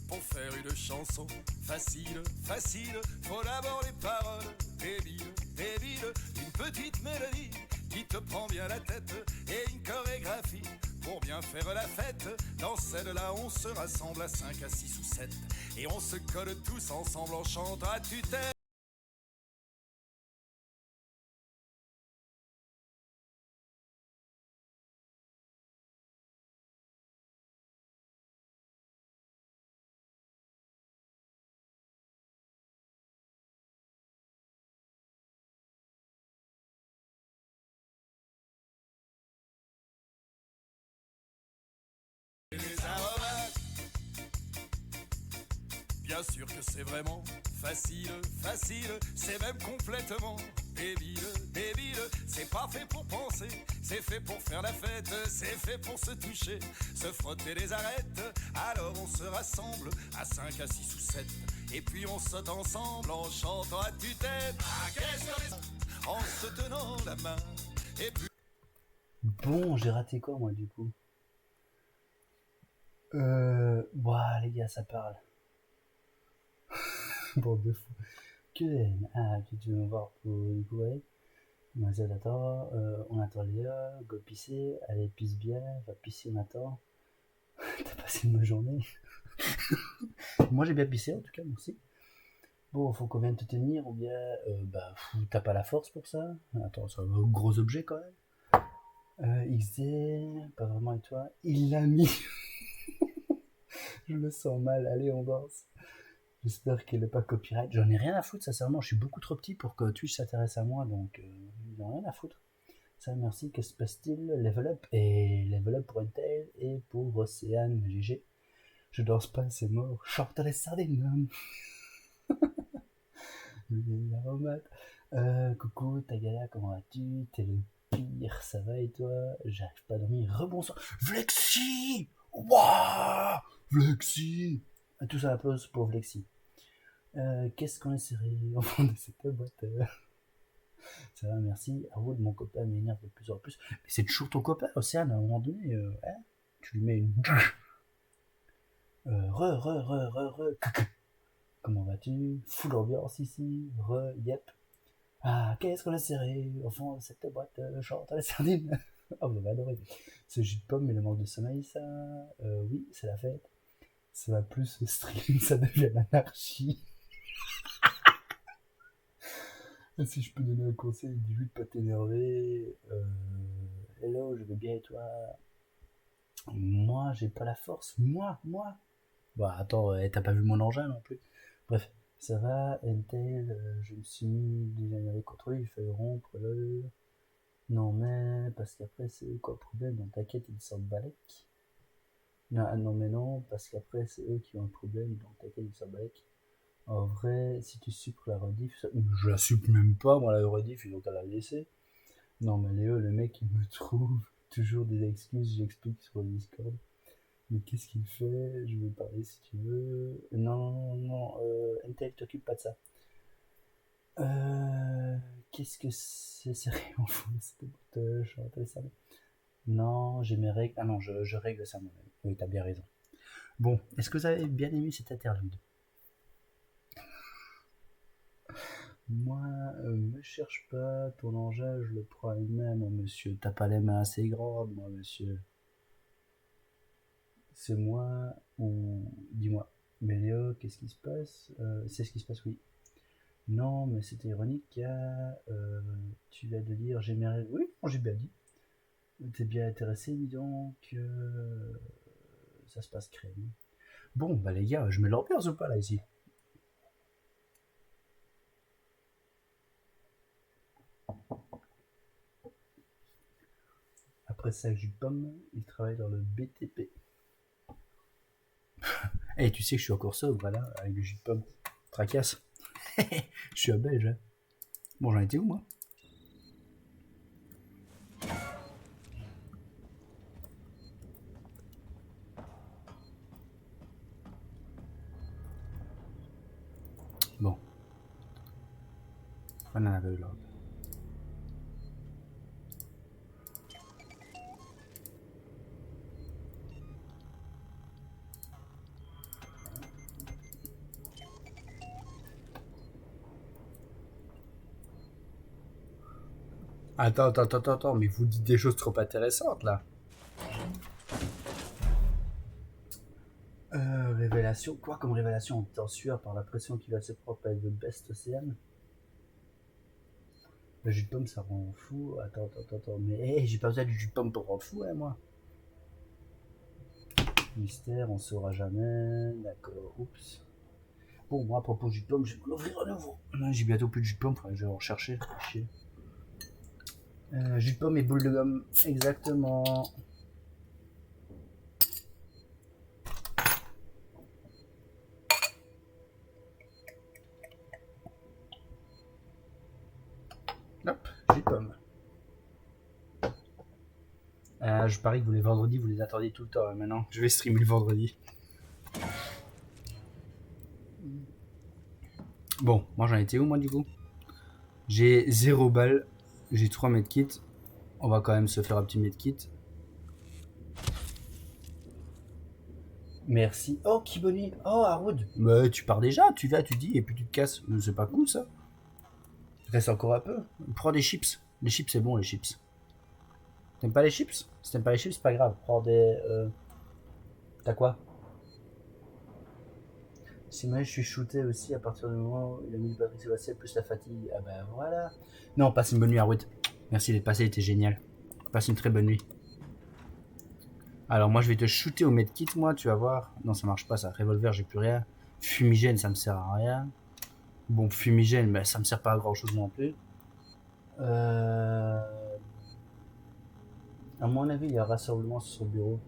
Pour faire une chanson facile, facile, faut d'abord les paroles débiles, débiles, une petite mélodie qui te prend bien la tête et une chorégraphie pour bien faire la fête. Dans celle-là, on se rassemble à 5, à 6 ou 7 et on se colle tous ensemble en chantant à tue-tête. Les aromates. Bien sûr que c'est vraiment facile, facile, c'est même complètement débile, débile. C'est pas fait pour penser, c'est fait pour faire la fête, c'est fait pour se toucher, se frotter les arêtes. Alors on se rassemble à 5, à 6 ou 7 et puis on saute ensemble en chantant à tue-tête. Ah, qu'est-ce qu'on est en se tenant la main et puis... Bon, j'ai raté quoi moi du coup? Ouah, les gars, ça parle. Bon, de fou. Que haine. Ah, que tu veux me voir pour découvrir? Mademoiselle attend, on attend Léa, go pisser, allez pisse bien, va pisser, on attend. T'as passé une bonne journée? Moi j'ai bien pissé en tout cas, merci. Bon, faut qu'on vienne te tenir ou bien, bah, t'as pas la force pour ça? Attends, c'est un gros objet quand même. XD, pas vraiment et toi? Il l'a mis. Je me sens mal, allez on danse. J'espère qu'elle n'est pas copyright. J'en ai rien à foutre, sincèrement. Je suis beaucoup trop petit pour que Twitch s'intéresse à moi, donc j'en ai rien à foutre. Ça, merci. Que se passe-t-il? Level up et level up pour Intel et pour Océane GG. Je danse pas, c'est mort. Chante les sardines. Les aromates. Coucou, Tagala, comment vas-tu? T'es le pire, ça va et toi? J'arrive pas à dormir. Rebonsoir. Vlexi! Waouh! Vlexi! Tout ça applause pour Vlexi. Qu'est-ce qu'on est serré au fond de cette boîte? Ça va, merci. Harold, mon copain m'énerve de plus en plus. Mais c'est toujours ton copain, Océane, à un moment donné. Hein, tu lui mets une. Re. Comment vas-tu? Full ambiance ici. Yep. Ah, qu'est-ce qu'on est serré au fond de cette boîte? Chante à la sardine. Oh, vous avez adoré. Ce jus de pomme et le manque de sommeil, ça. Oui, c'est la fête. Ça va plus se stream, ça devient l'anarchie. Si je peux donner un conseil, dis-lui de pas t'énerver. Hello, je vais bien et toi? Moi, j'ai pas la force. Moi. Bah attends, t'as pas vu mon engin non plus. Bref, ça va, Intel, je me suis mis déjà énervé contre lui, il fallait rompre le... Non mais, parce qu'après c'est eux quoi le problème, donc t'inquiète, ils sortent balèque. Non mais non, parce qu'après c'est eux qui ont un problème, donc t'inquiète, ils sortent balèque. En vrai, si tu suppres la rediff, je la supple même pas, moi la rediff, ils ont qu'à la laisser. Non mais Léo, le mec, il me trouve toujours des excuses, j'explique sur le Discord. Mais qu'est-ce qu'il fait? Je vais parler si tu veux. Non, Intel, t'occupe pas de ça. Qu'est-ce que c'est sérieux en fond? C'était pour te chanter ça. Non, j'ai mes règles. Ah non, je règle ça moi-même. Oui, t'as bien raison. Bon, est-ce que vous avez bien aimé cet interlude? Moi, me cherche pas, ton engin, je le prends à lui-même, moi, monsieur. T'as pas les mains assez grandes, moi, monsieur. C'est moi ou... Dis-moi. Mais Léo, qu'est-ce qui se passe? C'est ce qui se passe, oui. Non, mais c'était ironique, tu viens de dire j'ai mes rêves. Oui, non, j'ai bien dit. T'es bien intéressé, dis donc. Ça se passe crème. Bon, bah les gars, je mets l'ambiance ou pas là ici? Après ça, jus de pomme, il travaille dans le BTP. Eh, tu sais que je suis encore sobre, voilà, avec le jus de pomme. Tracasse. Je suis un belge, hein. Bon, j'en étais où, moi? Bon. On en avait eu là. Attends, mais vous dites des choses trop intéressantes, là. Révélation, quoi comme révélation? On est en sueur par la pression qui va se propre avec le best océan. Le jus de pomme, ça rend fou. Attends, mais hey, j'ai pas besoin du jus de pomme pour rendre fou, hein, moi. Mystère, on saura jamais. D'accord, oups. Bon, moi, à propos du jus de pomme, je vais l'ouvrir à nouveau. J'ai bientôt plus de jus de pomme, je vais en rechercher. Chier. Jus de pomme et boule de gomme, exactement. Hop, jus de pomme. Je parie que vous les vendredis, vous les attendiez tout le temps. Hein, maintenant, je vais streamer le vendredi. Bon, moi j'en étais où, moi, du coup? J'ai 0 balles. J'ai 3 medkits. On va quand même se faire un petit medkit. Merci. Oh, Kiboni. Oh, Haroud. Mais tu pars déjà, tu vas, tu dis, et puis tu te casses. C'est pas cool, ça. Reste encore un peu. Prends des chips. Les chips, c'est bon, les chips. T'aimes pas les chips? Si t'aimes pas les chips, c'est pas grave. Prends des... T'as quoi? Si moi je suis shooté aussi à partir du moment où il a mis Patrick Sébastien plus la fatigue. Ah ben voilà. Non, passe une bonne nuit, Haroud. Merci, les passés étaient génial. Passe une très bonne nuit. Alors moi je vais te shooter au medkit, moi, tu vas voir. Non, ça marche pas, ça. Revolver, j'ai plus rien. Fumigène, ça me sert à rien. Bon, fumigène, mais ça me sert pas à grand chose non plus. À mon avis, il y a un rassemblement sur son bureau.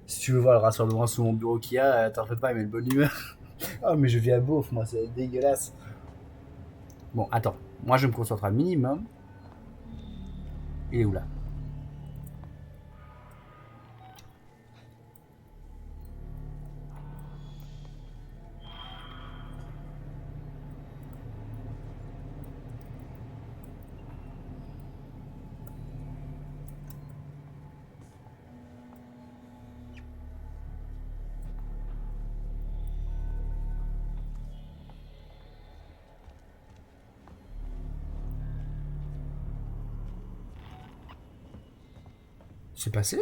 Si tu veux voir le rassemblement sur mon bureau qu'il y a, t'en fais pas, il met de bonne humeur. Oh, mais je viens beauf, moi, c'est dégueulasse. Bon, attends. Moi, je me concentre un minimum. Il est où, là? C'est passé?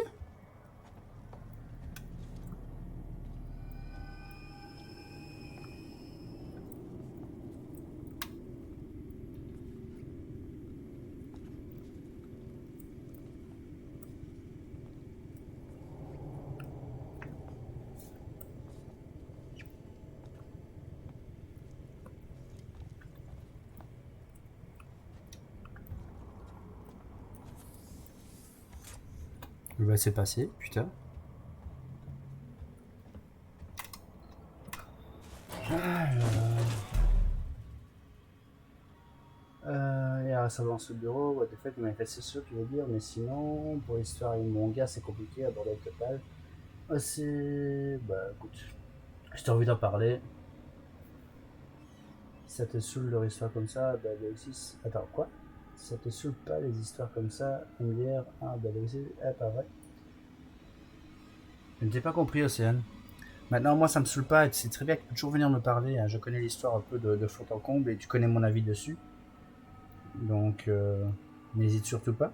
Bah, c'est passé, putain. Il y a un rassemblement sur le bureau, what the fuck, il m'a fait c'est sûr, tu veux dire, mais sinon, pour l'histoire et mon gars, c'est compliqué, à aborder le total. C'est. Bah écoute, j'ai envie d'en parler. Si ça te saoule leur histoire comme ça, bah Alexis. Attends, quoi? Si ça te saoule pas les histoires comme ça, une bière, bah Alexis, pas vrai. Je ne t'ai pas compris, Océane. Maintenant, moi, ça me saoule pas, et tu sais très bien que tu peux toujours venir me parler. Hein. Je connais l'histoire un peu de fond en comble et tu connais mon avis dessus. Donc, n'hésite surtout pas.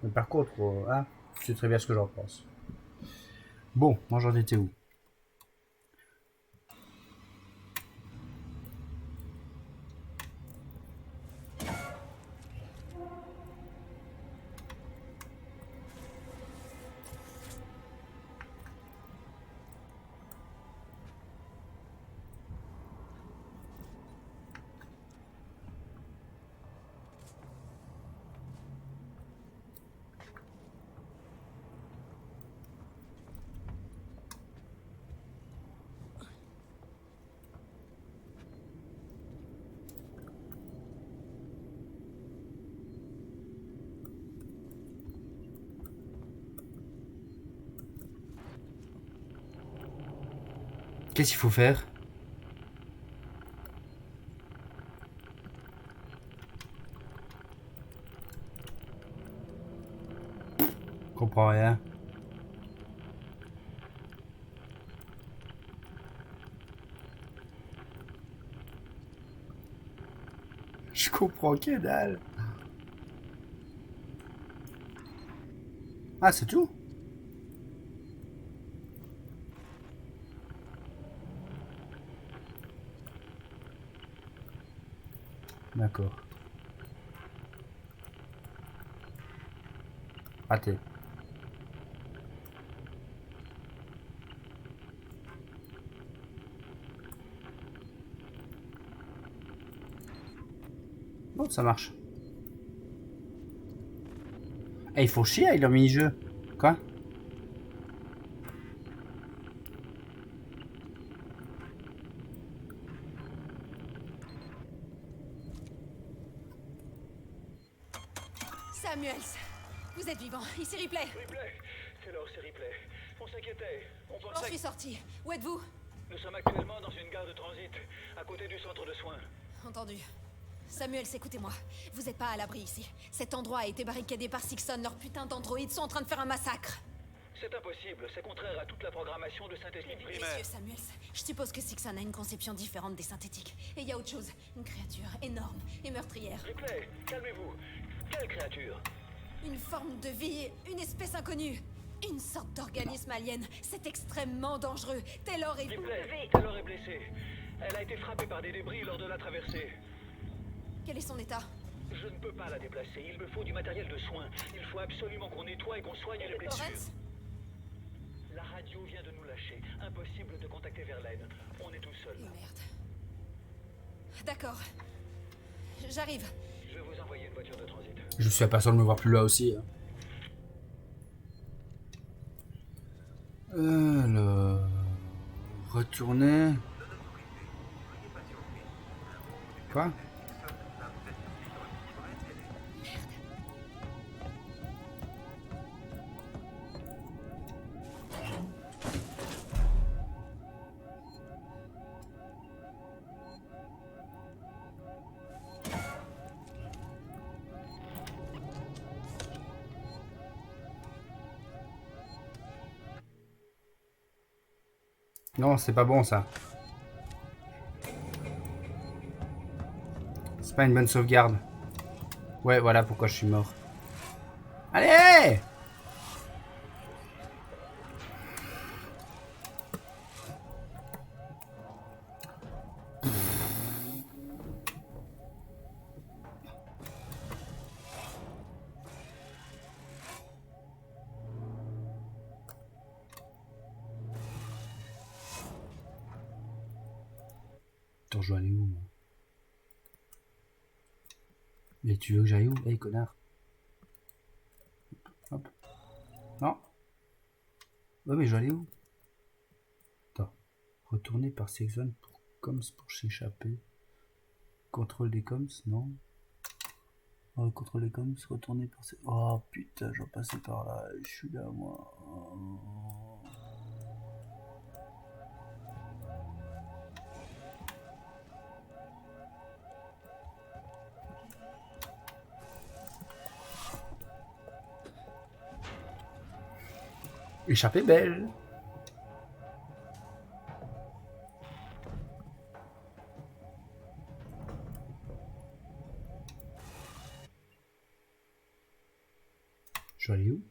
Mais par contre, hein, tu sais très bien ce que j'en pense. Bon, moi j'en étais où? Qu'est-ce qu'il faut faire? Je comprends rien. Je comprends que dalle. Ah, c'est tout? D'accord. Raté. Bon, ça marche. Eh, ils font chier avec leur mini-jeu. Quoi? Samuels, vous êtes vivant. Ici Ripley. Ripley, alors c'est Ripley. On s'inquiétait. On J'en pensait suis sortie. Où êtes-vous? Nous sommes actuellement dans une gare de transit, à côté du centre de soins. Entendu. Samuels, écoutez-moi. Vous n'êtes pas à l'abri ici. Cet endroit a été barricadé par Sixon. Leurs putains d'androïdes sont en train de faire un massacre. C'est impossible, c'est contraire à toute la programmation de synthétique primaire. Monsieur Samuels, je suppose que Sixon a une conception différente des synthétiques. Et il y a autre chose. Une créature énorme et meurtrière. Ripley, calmez-vous. Quelle créature? Une forme de vie, une espèce inconnue. Une sorte d'organisme alien. C'est extrêmement dangereux. Taylor est... Ripley, Taylor est blessée. Elle a été frappée par des débris lors de la traversée. Quel est son état? Je ne peux pas la déplacer, il me faut du matériel de soins. Il faut absolument qu'on nettoie et qu'on soigne les blessures. Lawrence? La radio vient de nous lâcher. Impossible de contacter Verlaine. On est tout seul. Merde. D'accord. J'arrive. Je vais vous envoyer une voiture de transit. Je suis impatient de me voir plus là aussi. Alors... Retourner... Quoi? Non, c'est pas bon ça. C'est pas une bonne sauvegarde. Ouais, voilà pourquoi je suis mort. Allez! Attends, je dois aller où, moi? Mais tu veux que j'aille où? Hey, connard. Hop. Non. Ouais, mais je dois aller où? Attends. Retourner par ces zones pour coms pour s'échapper. Contrôle des coms, non. Oh, contrôle des coms, retourner par ces... Oh putain, j'en passais par là. Je suis là, moi. Oh. Échappée belle. Je vais aller où?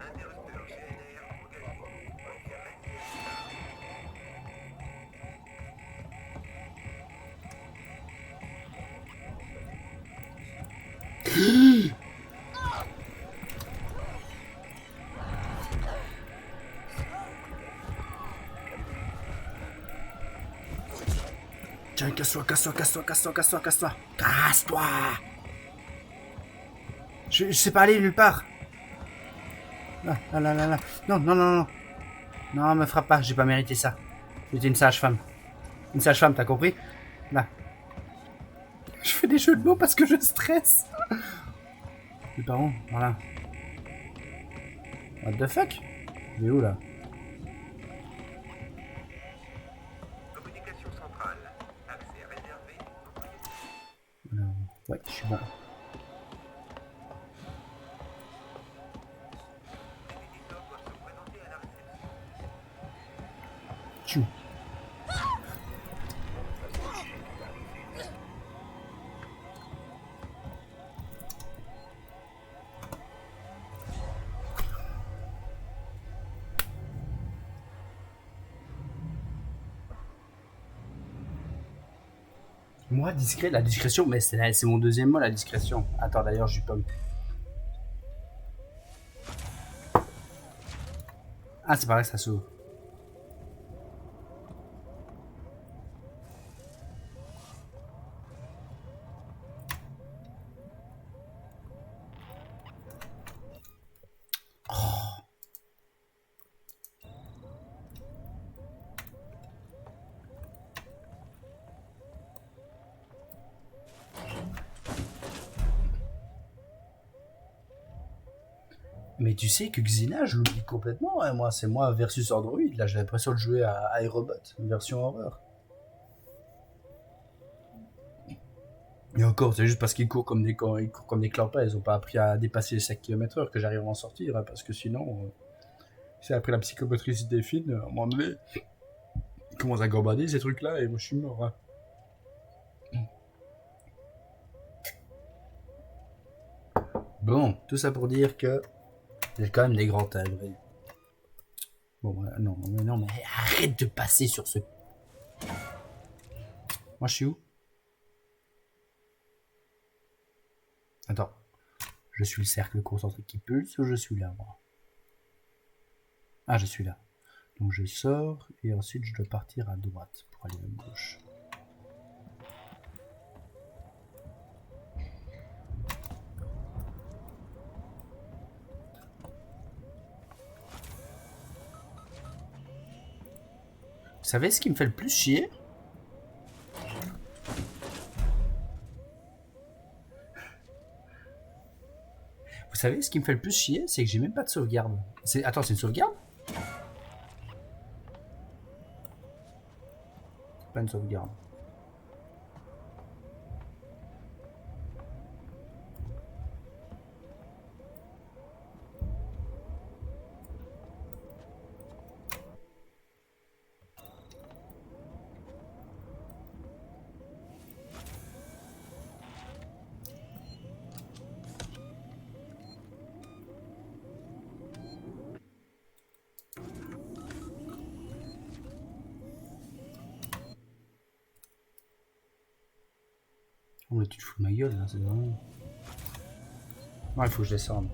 Interrupteur GNR engagé. Tiens, casse-toi, casse-toi, casse-toi, casse-toi, casse-toi, casse-toi. Casse-toi! Je sais pas aller nulle part. Là, là, là, là, là. Non, non, non, non. Non, me frappe pas, j'ai pas mérité ça. J'étais une sage-femme. Une sage-femme, t'as compris? Là. Je fais des jeux de mots parce que je stresse. Il est par où? Voilà. What the fuck? Il est où là? Communication centrale. Accès réservé. Alors, ouais, je suis bon. Les visiteurs doivent se présenter à la réception. Tchou. Moi, discret, la discrétion, mais c'est mon deuxième mot, la discrétion. Attends, d'ailleurs, je pomme. Ah, c'est pareil, ça s'ouvre. Mais tu sais que Xena, je l'oublie complètement, hein, moi. C'est moi versus Android. Là, j'ai l'impression de jouer à iRobot, une version horreur. Et encore, c'est juste parce qu'ils courent comme des clampins, ils ont pas appris à dépasser les 5 km/h que j'arrive à en sortir, hein, parce que sinon, c'est après la psychomotricité fine, à un moment donné, ils commencent à gambader ces trucs-là, et moi je suis mort. Hein. Bon, tout ça pour dire que j'ai quand même des grands timbre. Bon, non, mais arrête de passer sur ce... Moi je suis où? Attends, je suis le cercle concentrique qui pulse ou je suis là, moi? Ah, je suis là. Donc je sors et ensuite je dois partir à droite pour aller à gauche. Vous savez ce qui me fait le plus chier? Vous savez ce qui me fait le plus chier? C'est que j'ai même pas de sauvegarde. Attends, c'est une sauvegarde? C'est pas une sauvegarde. Oh, mais tu te fous de ma gueule là, c'est vraiment. Non, il faut que je descende.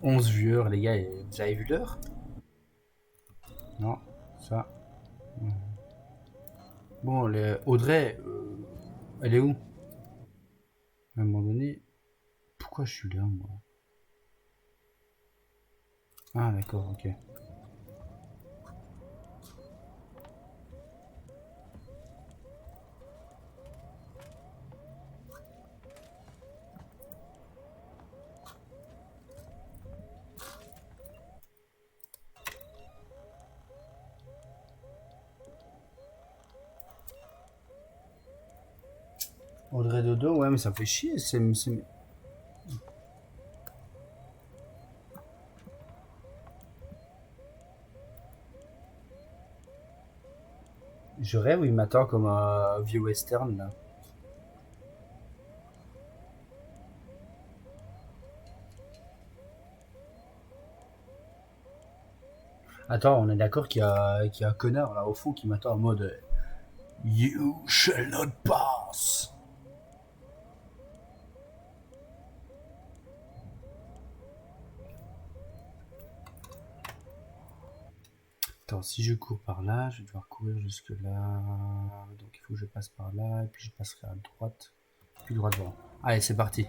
« 11 viewers, les gars, vous avez vu l'heure? Non, ça. Bon, Audrey, elle est où? À un moment donné, pourquoi je suis là, moi? Ah, d'accord, ok. Audrey Dodo, ouais, mais ça me fait chier. Je rêve où il m'attend comme un vieux western là. Attends, on est d'accord qu'il y a un connard là au fond qui m'attend en mode You shall not pass. Attends, si je cours par là, je vais devoir courir jusque là. Donc il faut que je passe par là, et puis je passerai à droite, puis droit devant. Allez, c'est parti.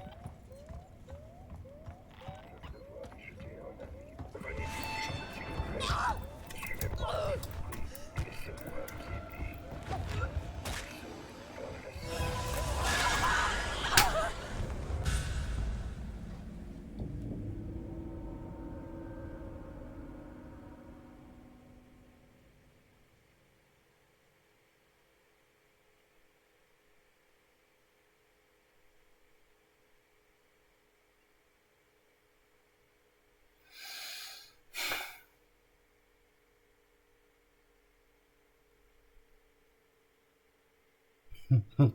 Mais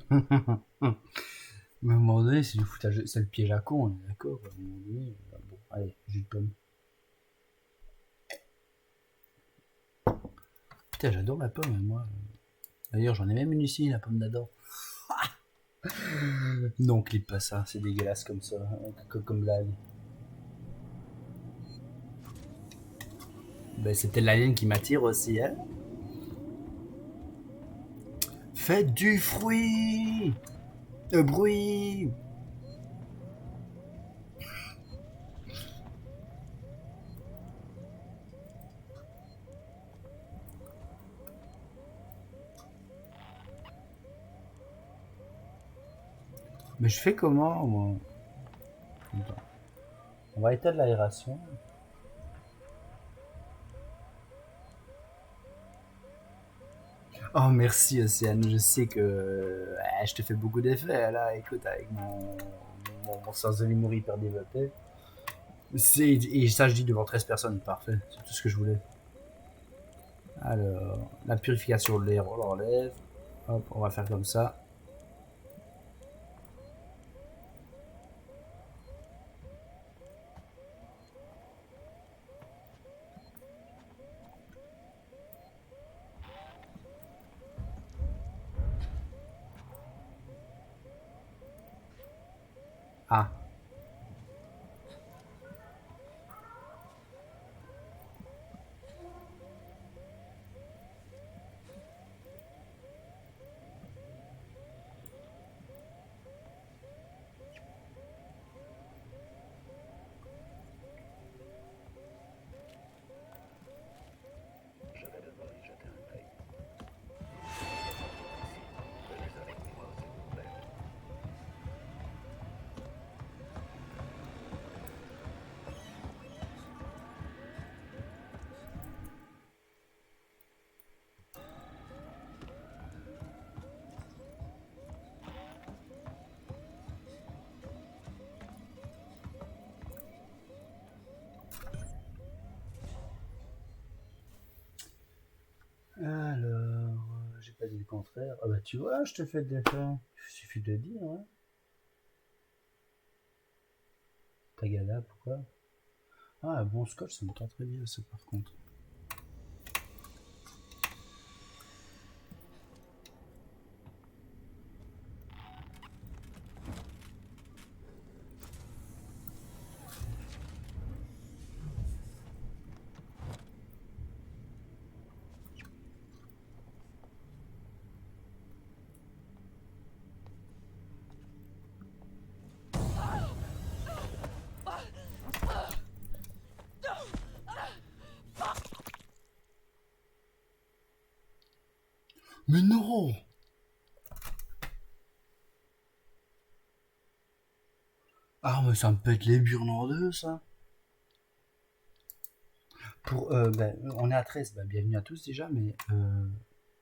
à un moment donné, c'est du foutage, c'est le piège à con, on est d'accord. À un moment donné, bon, allez, jus de pomme. Putain, j'adore la pomme, moi. D'ailleurs, j'en ai même une ici, la pomme d'Adam. Non, clip pas ça, c'est dégueulasse comme ça, comme blague. Ben, c'est peut-être l'alien qui m'attire aussi, hein. Faites du fruit, bruit. Mais je fais comment, moi? Attends. On va éteindre l'aération. Oh, merci, Océane. Je sais que je te fais beaucoup d'effets, là. Écoute, avec mon sens de l'humour hyper développé. Et ça, je dis devant 13 personnes. Parfait. C'est tout ce que je voulais. Alors, la purification de l'air, on l'enlève. Hop, on va faire comme ça. Ah. Alors, j'ai pas dit le contraire. Ah bah tu vois, je te fais de l'effet. Il suffit de le dire, hein. Tagada, pourquoi? Ah, bon scotch, ça me tend très bien, ça, par contre. Mais non! Ah, mais ça me pète les burnes en deux, ça. Ben, on est à 13, ben, bienvenue à tous déjà, mais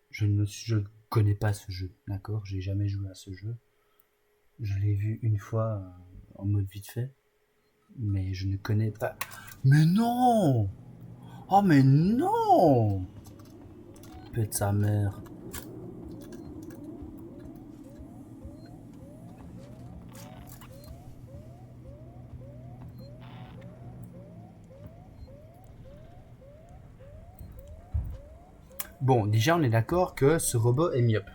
je connais pas ce jeu, d'accord? J'ai jamais joué à ce jeu. Je l'ai vu une fois en mode vite fait, mais je ne connais pas. Mais non! Oh, mais non! Pète sa mère. Bon, déjà, on est d'accord que ce robot est myope.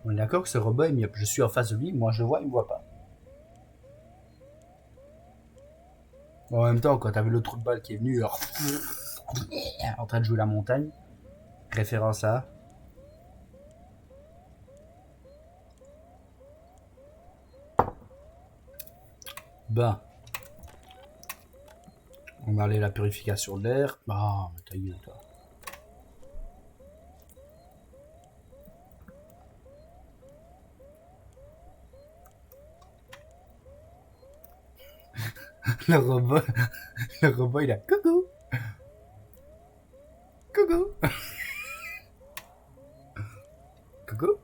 On est d'accord que ce robot est myope. Je suis en face de lui, moi je vois, il me voit pas. Bon, en même temps, quand t'avais le trou de balle qui est venu, en train de jouer la montagne, référence à... Ben. On a allé la purification de l'air. Ah, mais ta gueule, toi. Le robot, le robot, il a coucou, coucou, coucou.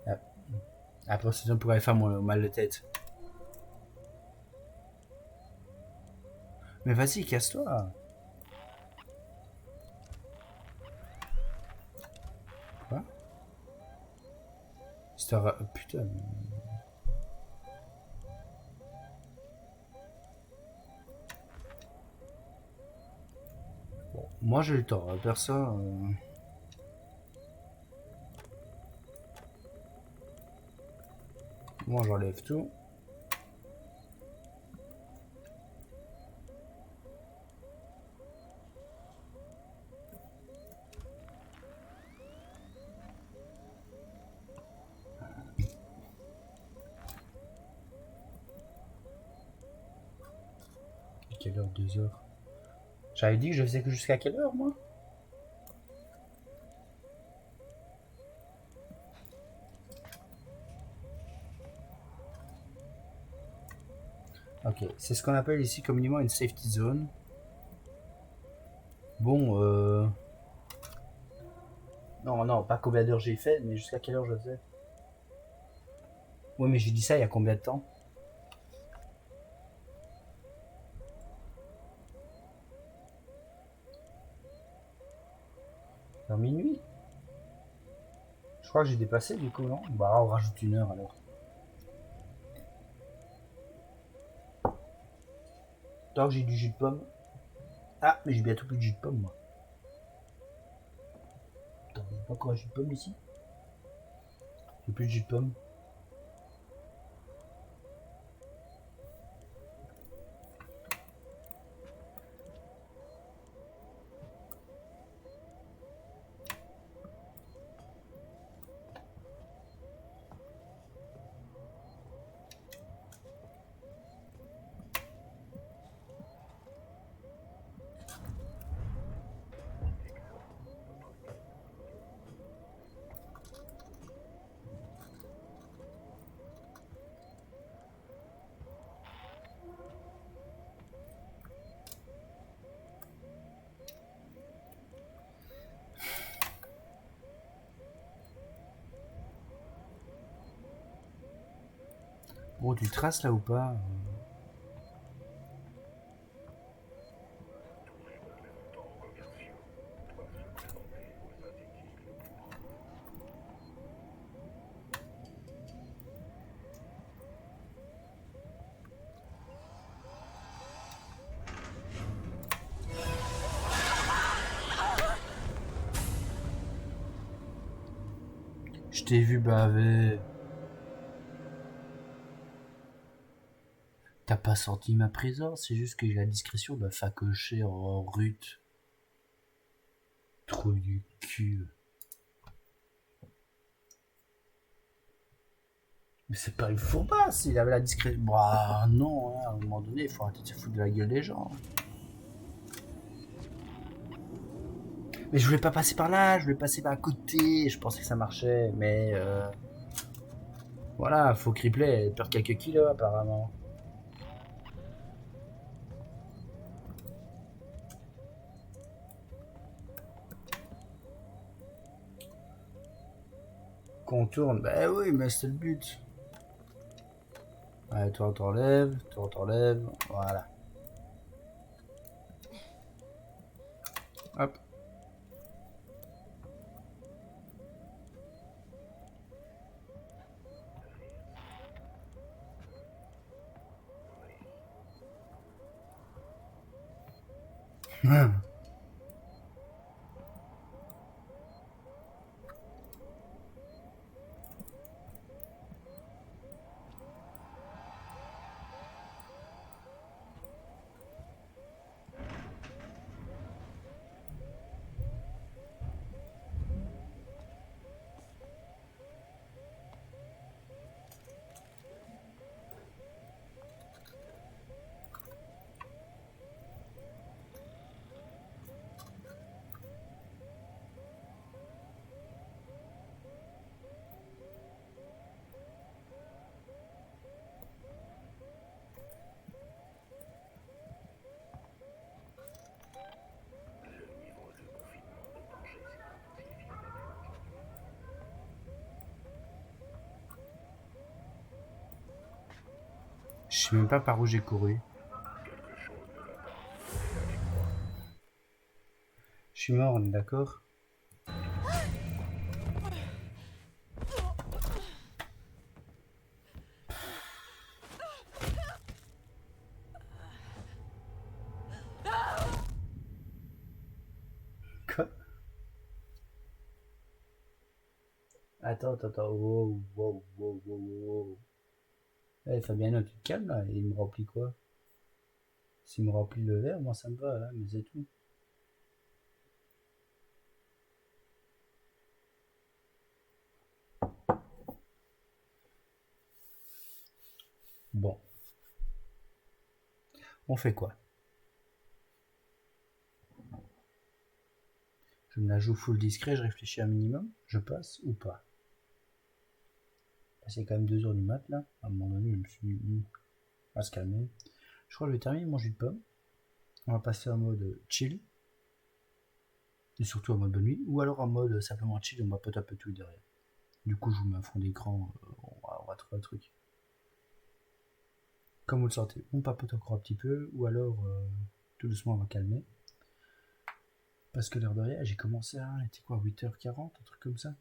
Ah. Après, sinon, on pourrait faire mon mal de tête. Mais vas-y, casse-toi. Quoi? Putain. Bon, moi j'ai le temps, personne. Moi j'enlève tout. Quelle heure? 2 heures. J'avais dit que je faisais que jusqu'à quelle heure, moi? Ok, c'est ce qu'on appelle ici communément une safety zone. Bon, non, non, pas combien d'heures j'ai fait, mais jusqu'à quelle heure je faisais. Oui, mais j'ai dit ça il y a combien de temps? Vers minuit? Je crois que j'ai dépassé du coup, non? Bah, on rajoute 1 heure alors. Tant que j'ai du jus de pomme. Ah, mais j'ai bientôt plus de jus de pomme, moi. Attends, il n'y a pas encore un jus de pomme ici? J'ai plus de jus de pomme. Bon, tu traces là ou pas? Je t'ai vu baver. T'as pas senti ma présence, c'est juste que j'ai la discrétion de facocher en rut. Trou du cul. Mais c'est pas une fourbasse, il avait la discrétion. Bah non, hein, à un moment donné, il faut arrêter de se foutre de la gueule des gens. Mais je voulais pas passer par là, je voulais passer par à côté, je pensais que ça marchait, mais voilà, faut crippler, elle perd quelques kilos apparemment. Contourne, bah oui, mais c'est le but. Allez, toi on t'enlève, voilà. Hop. Je sais même pas par où j'ai couru. Je suis mort, on est d'accord? Quoi? Attends. Wow, wow, wow, wow, wow. Eh, Fabiano, tu te calmes là? Il me remplit quoi? S'il me remplit le verre, moi ça me va, hein, mais c'est tout. Bon, on fait quoi? Je me la joue full discret, je réfléchis un minimum, je passe ou pas? C'est quand même 2h du mat là. À un moment donné, je me suis dit, on va se calmer. Je crois que je vais terminer mon jus de pomme. On va passer en mode chill. Et surtout en mode bonne nuit. Ou alors en mode simplement chill, on va peut-être un peu tout derrière. Du coup, je vous mets un fond d'écran. On va trouver un truc. Comme vous le sentez. On papote encore un petit peu. Ou alors, tout doucement, on va calmer. Parce que l'heure de rien, j'ai commencé à... C'était quoi, 8h40, un truc comme ça.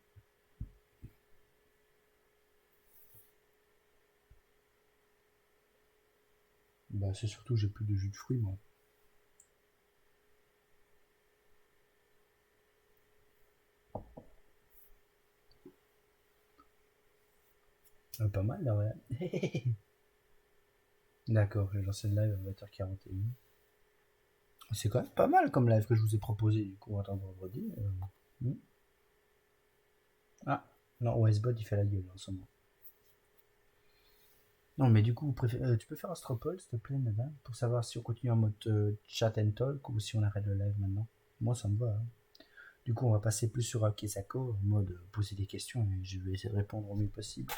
Bah, c'est surtout que j'ai plus de jus de fruits, moi. Pas mal, là, ouais. D'accord, j'ai lancé le live à 20h41. C'est quand même pas mal comme live que je vous ai proposé. Du coup, on va attendre vendredi. Ah, non, OSBot, il fait la gueule en ce moment. Non, mais du coup, tu peux faire un stropole, s'il te plaît, madame, pour savoir si on continue en mode chat and talk ou si on arrête le live maintenant. Moi, ça me va. Hein. Du coup, on va passer plus sur Akesako, en mode poser des questions, et je vais essayer de répondre au mieux possible.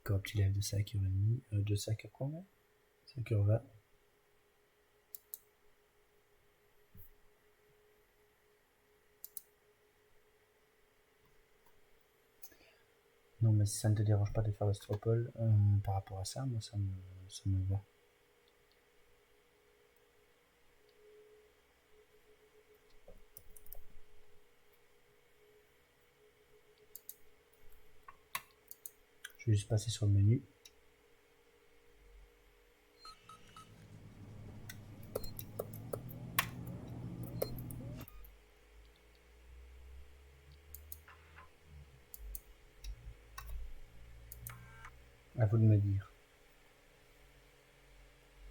D'accord, petit live de 5h30, de 5h combien 5h20. Non, mais si ça ne te dérange pas de faire le stropole par rapport à ça, moi ça me va. Je vais juste passer sur le menu. À vous de me dire.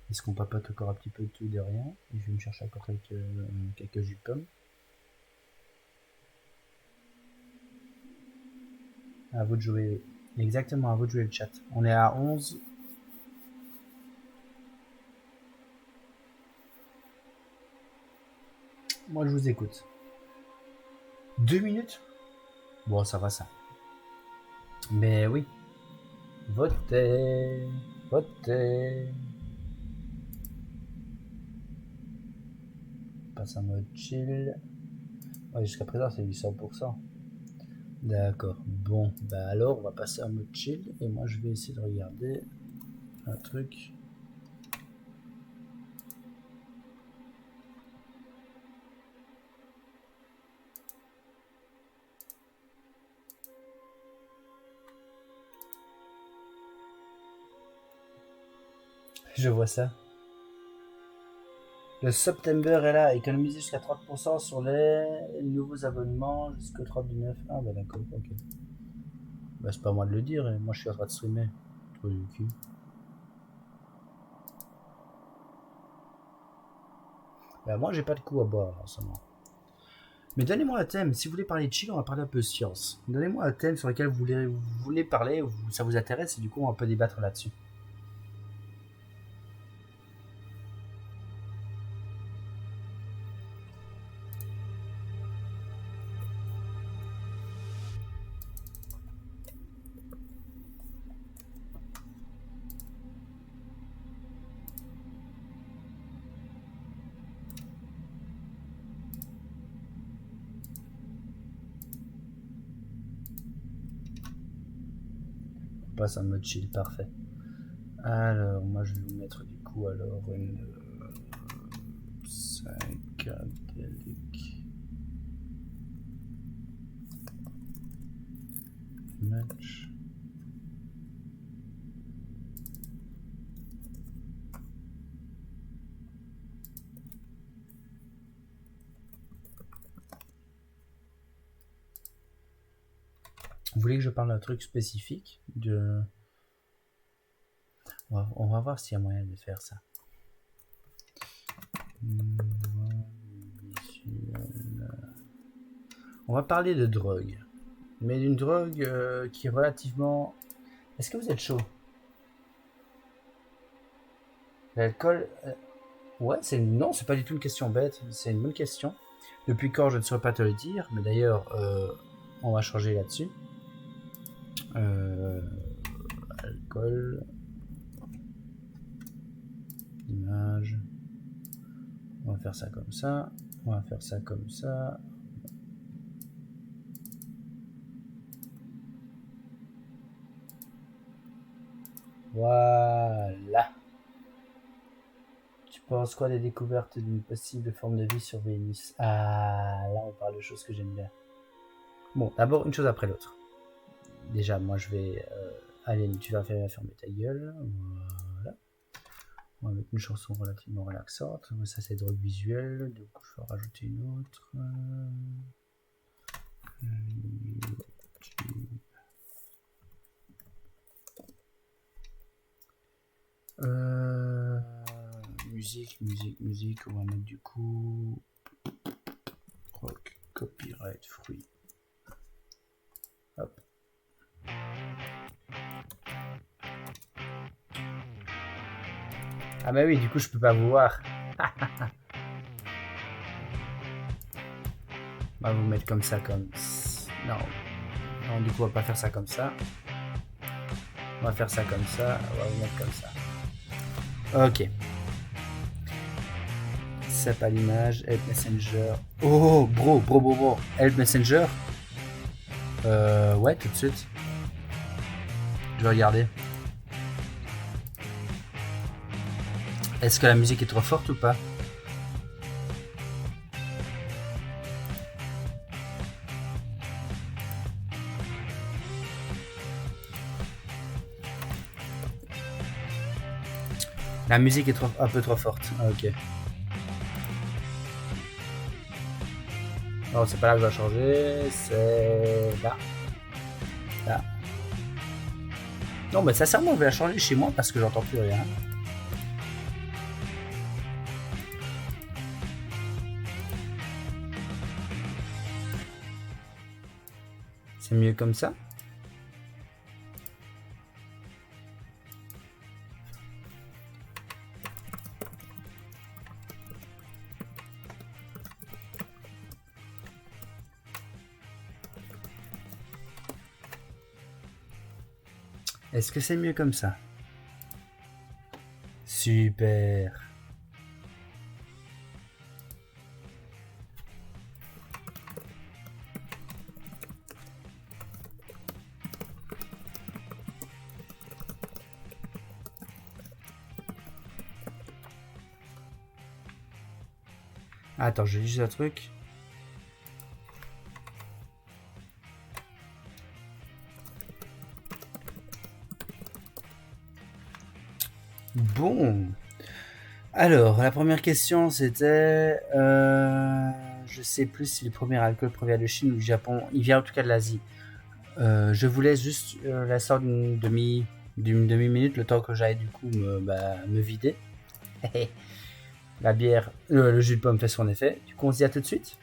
Est-ce qu'on papote encore un petit peu de tout de rien? Et je vais me chercher encore quelques jus de pomme. À vous de jouer. Exactement, à vous de jouer le chat. On est à 11. Moi, je vous écoute. 2 minutes? Bon, ça va ça. Mais oui. Votez. Votez. Passe en mode chill. Ouais, jusqu'à présent, c'est du 100%. D'accord. Bon, bah alors, on va passer en mode chill. Et moi, je vais essayer de regarder un truc. Je vois ça. Le September est là, économiser jusqu'à 30% sur les nouveaux abonnements jusqu'au 30 du 9. Ah bah d'accord, ok. Bah c'est pas moi de le dire, moi je suis en train de streamer. Trop du cul. Bah moi j'ai pas de coup à boire en ce moment. Mais donnez-moi un thème, si vous voulez parler de chill, on va parler un peu de science. Donnez-moi un thème sur lequel vous voulez parler, ou ça vous intéresse, et du coup on peut débattre là-dessus. passe en mode chill, parfait. Alors, moi je vais vous mettre du coup alors une psychedelic match. Vous voulez que je parle d'un truc spécifique de... On va voir s'il y a moyen de faire ça. On va parler de drogue. Mais d'une drogue qui est relativement... Est-ce que vous êtes chaud? L'alcool... Ouais, non, c'est pas du tout une question bête. C'est une bonne question. Depuis quand, je ne saurais pas te le dire. Mais d'ailleurs, on va changer là-dessus. Alcool... Image. On va faire ça comme ça. On va faire ça comme ça. Voilà. Tu penses quoi des découvertes d'une possible forme de vie sur Vénus? Ah, là on parle de choses que j'aime bien. Bon, d'abord une chose après l'autre. Déjà, moi je vais... Alien, tu vas fermer ta gueule. Voilà. On va mettre une chanson relativement relaxante. Ça c'est drogue visuelle. Donc je vais rajouter une autre. Musique. On va mettre du coup rock, copyright free. Hop. Ah bah oui, du coup je peux pas vous voir. On va vous mettre comme ça, comme... Non, du coup on va pas faire ça comme ça. On va faire ça comme ça, on va vous mettre comme ça. Ok. C'est pas l'image, Help Messenger. Oh, bro. Help Messenger. Ouais, tout de suite. Je vais regarder. Est-ce que la musique est trop forte ou pas? La musique est un peu trop forte. Ok. Non, c'est pas là que je dois changer. C'est là. Là. Non, mais sincèrement, je vais la changer chez moi parce que j'entends plus rien. C'est mieux comme ça. Est-ce que c'est mieux comme ça? Super. Attends, je lis juste un truc. Bon. Alors, la première question, c'était... je sais plus si le premier alcool provient de Chine ou du Japon. Il vient en tout cas de l'Asie. Je vous laisse juste la sorte d'une demi-minute, le temps que j'aille du coup me vider. La bière, le jus de pomme fait son effet. Du coup, on se dit à tout de suite.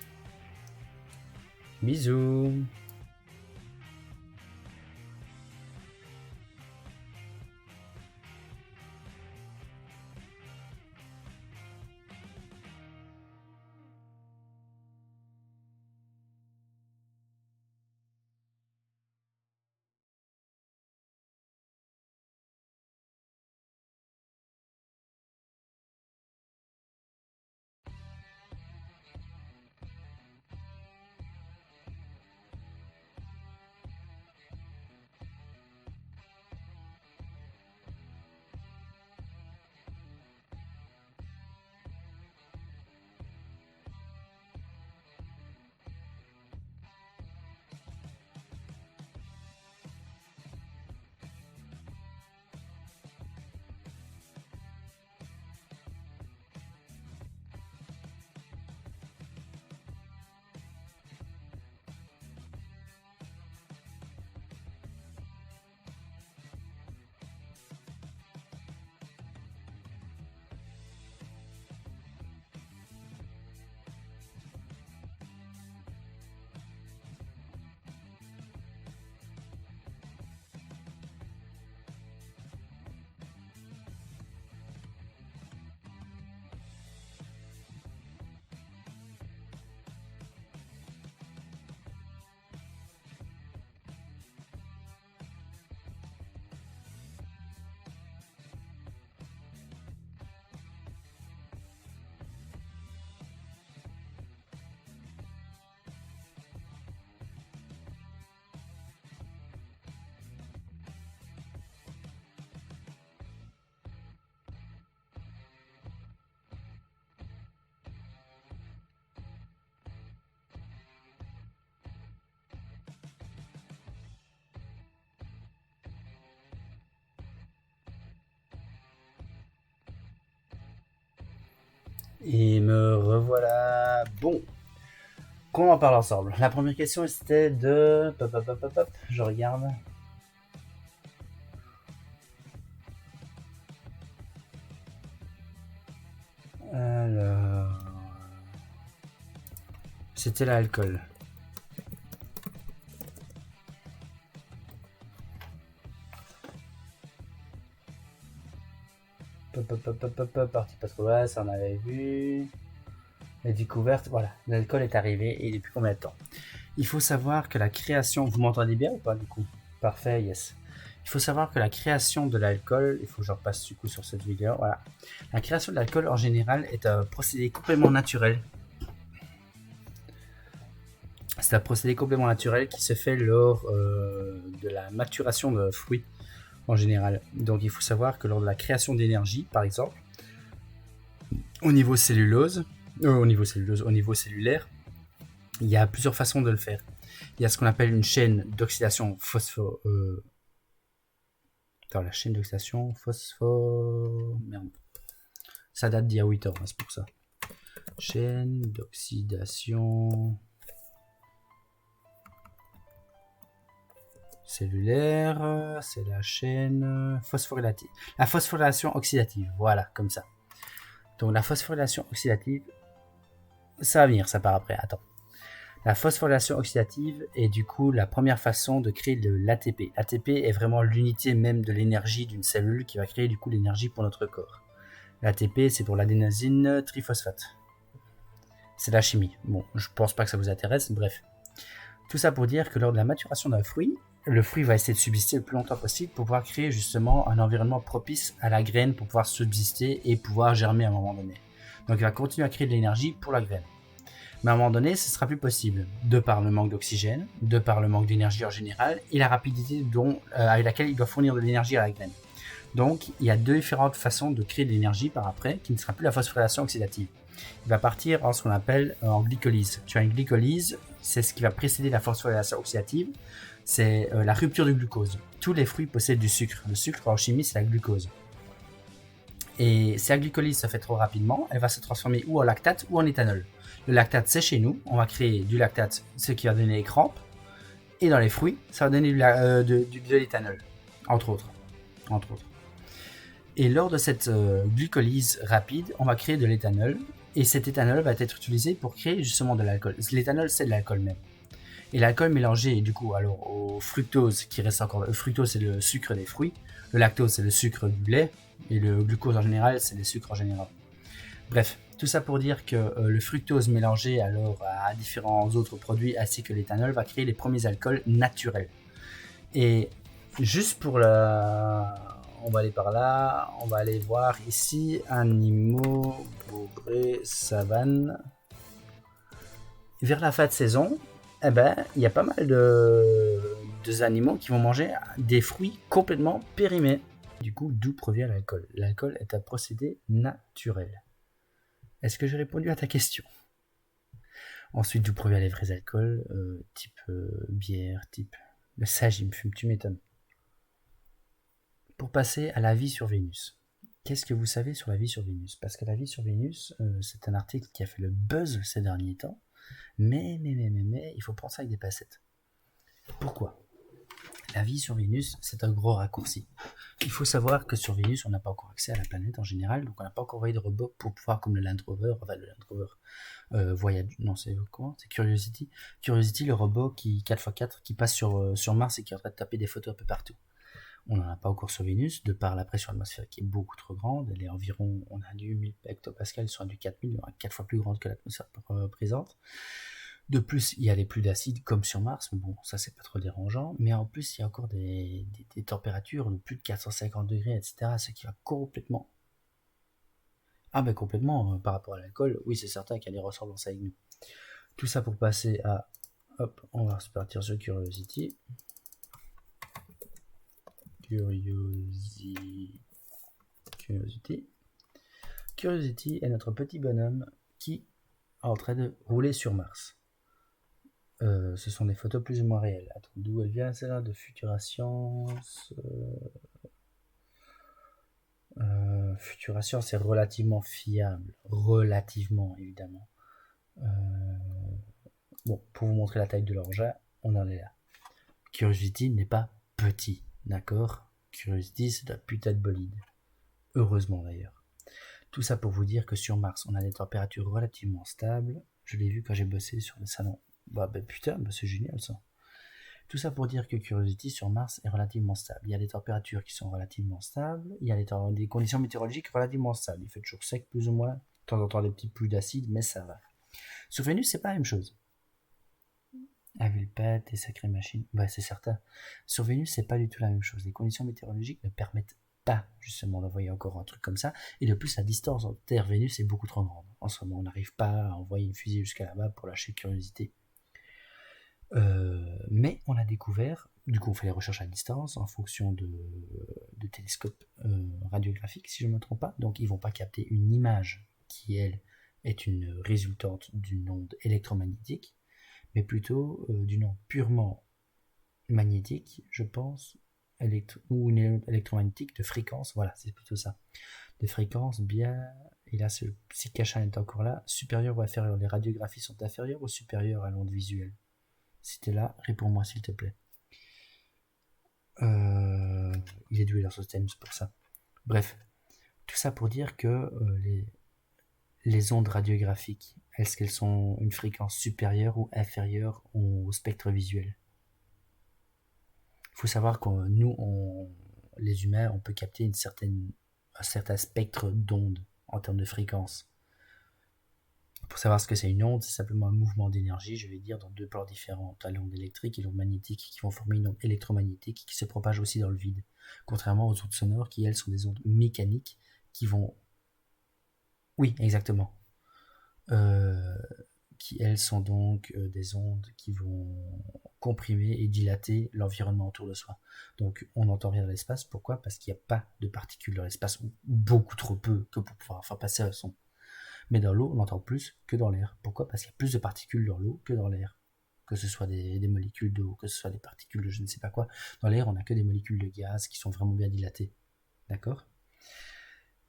Bisous. Et me revoilà. Bon, qu'on en parle ensemble. La première question c'était de... Pop, pop, pop, pop, pop. Je regarde. Alors... C'était l'alcool. Parti pas trop loin, ça on avait vu. Les découvertes, voilà, l'alcool est arrivé et depuis combien de temps? Il faut savoir que la création, vous m'entendez bien ou pas du coup? Parfait, yes. Il faut savoir que la création de l'alcool, il faut que je repasse du coup sur cette vidéo, voilà. La création de l'alcool en général est un procédé complètement naturel. C'est un procédé complètement naturel qui se fait lors de la maturation de fruits en général. Donc il faut savoir que lors de la création d'énergie, par exemple, au niveau cellulaire, il y a plusieurs façons de le faire. Il y a ce qu'on appelle une chaîne d'oxydation la chaîne d'oxydation Merde. Ça date d'il y a 8 ans, hein, c'est pour ça. Chaîne d'oxydation cellulaire, c'est la chaîne phosphorylative. La phosphorylation oxydative, voilà, comme ça. Donc la phosphorylation oxydative, ça va venir, ça part après, attends. La phosphorylation oxydative est du coup la première façon de créer de l'ATP. L'ATP est vraiment l'unité même de l'énergie d'une cellule qui va créer du coup l'énergie pour notre corps. L'ATP, c'est pour l'adénosine triphosphate. C'est la chimie. Bon, je pense pas que ça vous intéresse, bref. Tout ça pour dire que lors de la maturation d'un fruit, le fruit va essayer de subsister le plus longtemps possible pour pouvoir créer justement un environnement propice à la graine pour pouvoir subsister et pouvoir germer à un moment donné. Donc il va continuer à créer de l'énergie pour la graine. Mais à un moment donné, ce sera plus possible, de par le manque d'oxygène, de par le manque d'énergie en général, et la rapidité avec laquelle il doit fournir de l'énergie à la graine. Donc, il y a deux différentes façons de créer de l'énergie par après, qui ne sera plus la phosphorylation oxydative. Il va partir en ce qu'on appelle en glycolyse. Tu as une glycolyse, c'est ce qui va précéder la phosphorylation oxydative, c'est la rupture du glucose. Tous les fruits possèdent du sucre. Le sucre en chimie, c'est la glucose. Et si la glycolyse se fait trop rapidement, elle va se transformer ou en lactate ou en éthanol. Le lactate, c'est chez nous. On va créer du lactate, ce qui va donner les crampes. Et dans les fruits, ça va donner de l'éthanol, entre autres. Et lors de cette glycolyse rapide, on va créer de l'éthanol. Et cet éthanol va être utilisé pour créer justement de l'alcool. L'éthanol, c'est de l'alcool même. Et l'alcool mélangé du coup alors au fructose, qui reste encore... Le fructose, c'est le sucre des fruits. Le lactose, c'est le sucre du lait. Et le glucose en général, c'est les sucres en général. Bref, tout ça pour dire que le fructose mélangé alors à différents autres produits ainsi que l'éthanol va créer les premiers alcools naturels. Et juste pour on va aller par là, on va aller voir ici animaux, bourrées, savane. Vers la fin de saison, il y a pas mal de animaux qui vont manger des fruits complètement périmés. Du coup, d'où provient l'alcool? L'alcool est un procédé naturel. Est-ce que j'ai répondu à ta question? Ensuite, d'où provient les vrais alcools, type bière, type... Ça, j'y me fume, tu m'étonnes. Pour passer à la vie sur Vénus. Qu'est-ce que vous savez sur la vie sur Vénus? Parce que la vie sur Vénus, c'est un article qui a fait le buzz ces derniers temps. Mais, il faut prendre ça avec des pincettes. Pourquoi? La vie sur Vénus, c'est un gros raccourci. Il faut savoir que sur Vénus, on n'a pas encore accès à la planète en général, donc on n'a pas encore envoyé de robot pour pouvoir, comme le Land Rover, Voyager, non c'est comment? C'est Curiosity. Curiosity, le robot qui 4x4 qui passe sur Mars et qui est en train de taper des photos un peu partout. On n'en a pas encore sur Vénus, de par la pression atmosphérique qui est beaucoup trop grande. Elle est environ, on a du 1000 hectopascales sur du 4000, 4 fois plus grande que l'atmosphère présente. De plus, il y a des pluies d'acide comme sur Mars, mais bon, ça c'est pas trop dérangeant. Mais en plus, il y a encore des températures de plus de 450 degrés, etc. Ce qui va complètement... complètement, par rapport à l'alcool, oui c'est certain qu'il y a des ressemblances avec nous. Tout ça pour passer à... Hop, on va repartir sur Curiosity. Curiosity est notre petit bonhomme qui est en train de rouler sur Mars. Ce sont des photos plus ou moins réelles. Attends, d'où elle vient celle-là? De Futura Science. Futura Science est relativement fiable. Relativement, évidemment. Bon, pour vous montrer la taille de l'engin, on en est là. Curiosity n'est pas petit, d'accord? Curiosity, c'est un putain de bolide. Heureusement d'ailleurs. Tout ça pour vous dire que sur Mars, on a des températures relativement stables. Je l'ai vu quand j'ai bossé sur le salon. Putain, c'est génial ça. Tout ça pour dire que Curiosity sur Mars est relativement stable. Il y a des températures qui sont relativement stables. Il y a des conditions météorologiques relativement stables. Il fait toujours sec plus ou moins. De temps en temps des petites pluies d'acide, mais ça va. Sur Vénus, c'est pas la même chose. Ah, vu le pète, et sacrée machine. C'est certain. Sur Vénus, c'est pas du tout la même chose. Les conditions météorologiques ne permettent pas, justement, d'envoyer encore un truc comme ça. Et de plus, la distance entre Terre et Vénus est beaucoup trop grande. En ce moment, on n'arrive pas à envoyer une fusée jusqu'à là-bas pour lâcher Curiosity. Mais on a découvert, du coup, on fait les recherches à distance en fonction de télescopes radiographiques, si je ne me trompe pas. Donc, ils ne vont pas capter une image qui, elle, est une résultante d'une onde électromagnétique, mais plutôt d'une onde purement magnétique, je pense, ou une onde électromagnétique de fréquence, voilà, c'est plutôt ça, de fréquence bien, et là, si Cachin est encore là, supérieur ou inférieur, les radiographies sont inférieures ou supérieures à l'onde visuelle? Si t'es là, réponds-moi s'il te plaît. Il est doué dans ce thème, c'est pour ça. Bref, tout ça pour dire que les ondes radiographiques, est-ce qu'elles sont une fréquence supérieure ou inférieure au spectre visuel? Il faut savoir que nous, les humains, on peut capter un certain spectre d'ondes en termes de fréquence. Pour savoir ce que c'est une onde, c'est simplement un mouvement d'énergie, je vais dire, dans deux plans différents. Tu as l'onde électrique et l'onde magnétique qui vont former une onde électromagnétique qui se propage aussi dans le vide. Contrairement aux ondes sonores qui, elles, sont des ondes mécaniques qui vont... Oui, exactement. Qui, elles, sont donc des ondes qui vont comprimer et dilater l'environnement autour de soi. Donc, on n'entend rien dans l'espace. Pourquoi? Parce qu'il n'y a pas de particules dans l'espace, ou beaucoup trop peu que pour pouvoir faire passer un son. Mais dans l'eau, on entend plus que dans l'air. Pourquoi? Parce qu'il y a plus de particules dans l'eau que dans l'air. Que ce soit des molécules d'eau, que ce soit des particules de je ne sais pas quoi. Dans l'air, on n'a que des molécules de gaz qui sont vraiment bien dilatées. D'accord?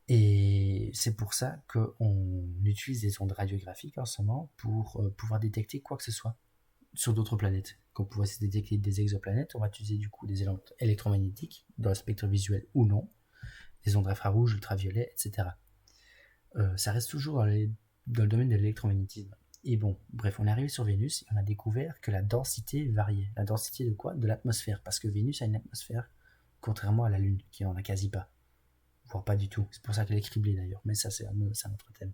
Et c'est pour ça qu'on utilise des ondes radiographiques en ce moment pour pouvoir détecter quoi que ce soit sur d'autres planètes. Quand on pourrait détecter des exoplanètes, on va utiliser du coup des ondes électromagnétiques dans le spectre visuel ou non, des ondes infrarouges, ultraviolets, etc. Ça reste toujours dans le domaine de l'électromagnétisme. Et bon, bref, on est arrivé sur Vénus et on a découvert que la densité variait. La densité de quoi? De l'atmosphère. Parce que Vénus a une atmosphère, contrairement à la Lune, qui n'en a quasi pas. Voire pas du tout. C'est pour ça qu'elle est criblée d'ailleurs. Mais ça, c'est un autre thème.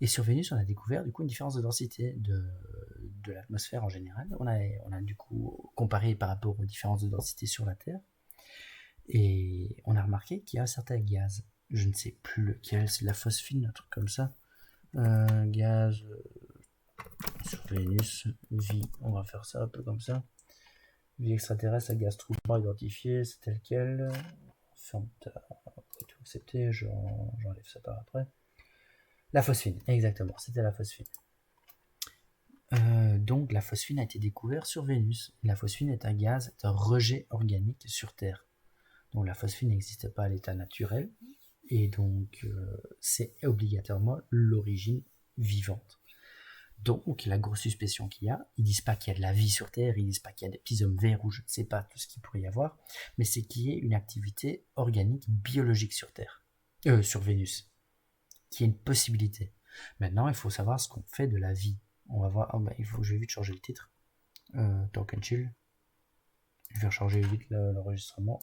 Et sur Vénus, on a découvert du coup une différence de densité de l'atmosphère en général. On a du coup comparé par rapport aux différences de densité sur la Terre. Et on a remarqué qu'il y a un certain gaz. Je ne sais plus lequel, c'est de la phosphine, un truc comme ça. Gaz sur Vénus, vie, on va faire ça un peu comme ça. Vie extraterrestre, gaz troublant identifié, c'est tel quel. Ferme tout accepté, j'enlève ça par après. La phosphine, exactement, c'était la phosphine. Donc la phosphine a été découverte sur Vénus. La phosphine est un gaz, un rejet organique sur Terre. Donc la phosphine n'existe pas à l'état naturel. Et donc, c'est obligatoirement l'origine vivante. Donc, la grosse suspicion qu'il y a, ils disent pas qu'il y a de la vie sur Terre, ils disent pas qu'il y a des petits hommes verts ou je ne sais pas tout ce qu'il pourrait y avoir, mais c'est qu'il y ait une activité organique biologique sur Terre, sur Vénus, qui est une possibilité. Maintenant, il faut savoir ce qu'on fait de la vie. On va voir, je vais vite changer le titre. Talk and chill. Je vais changer vite l'enregistrement.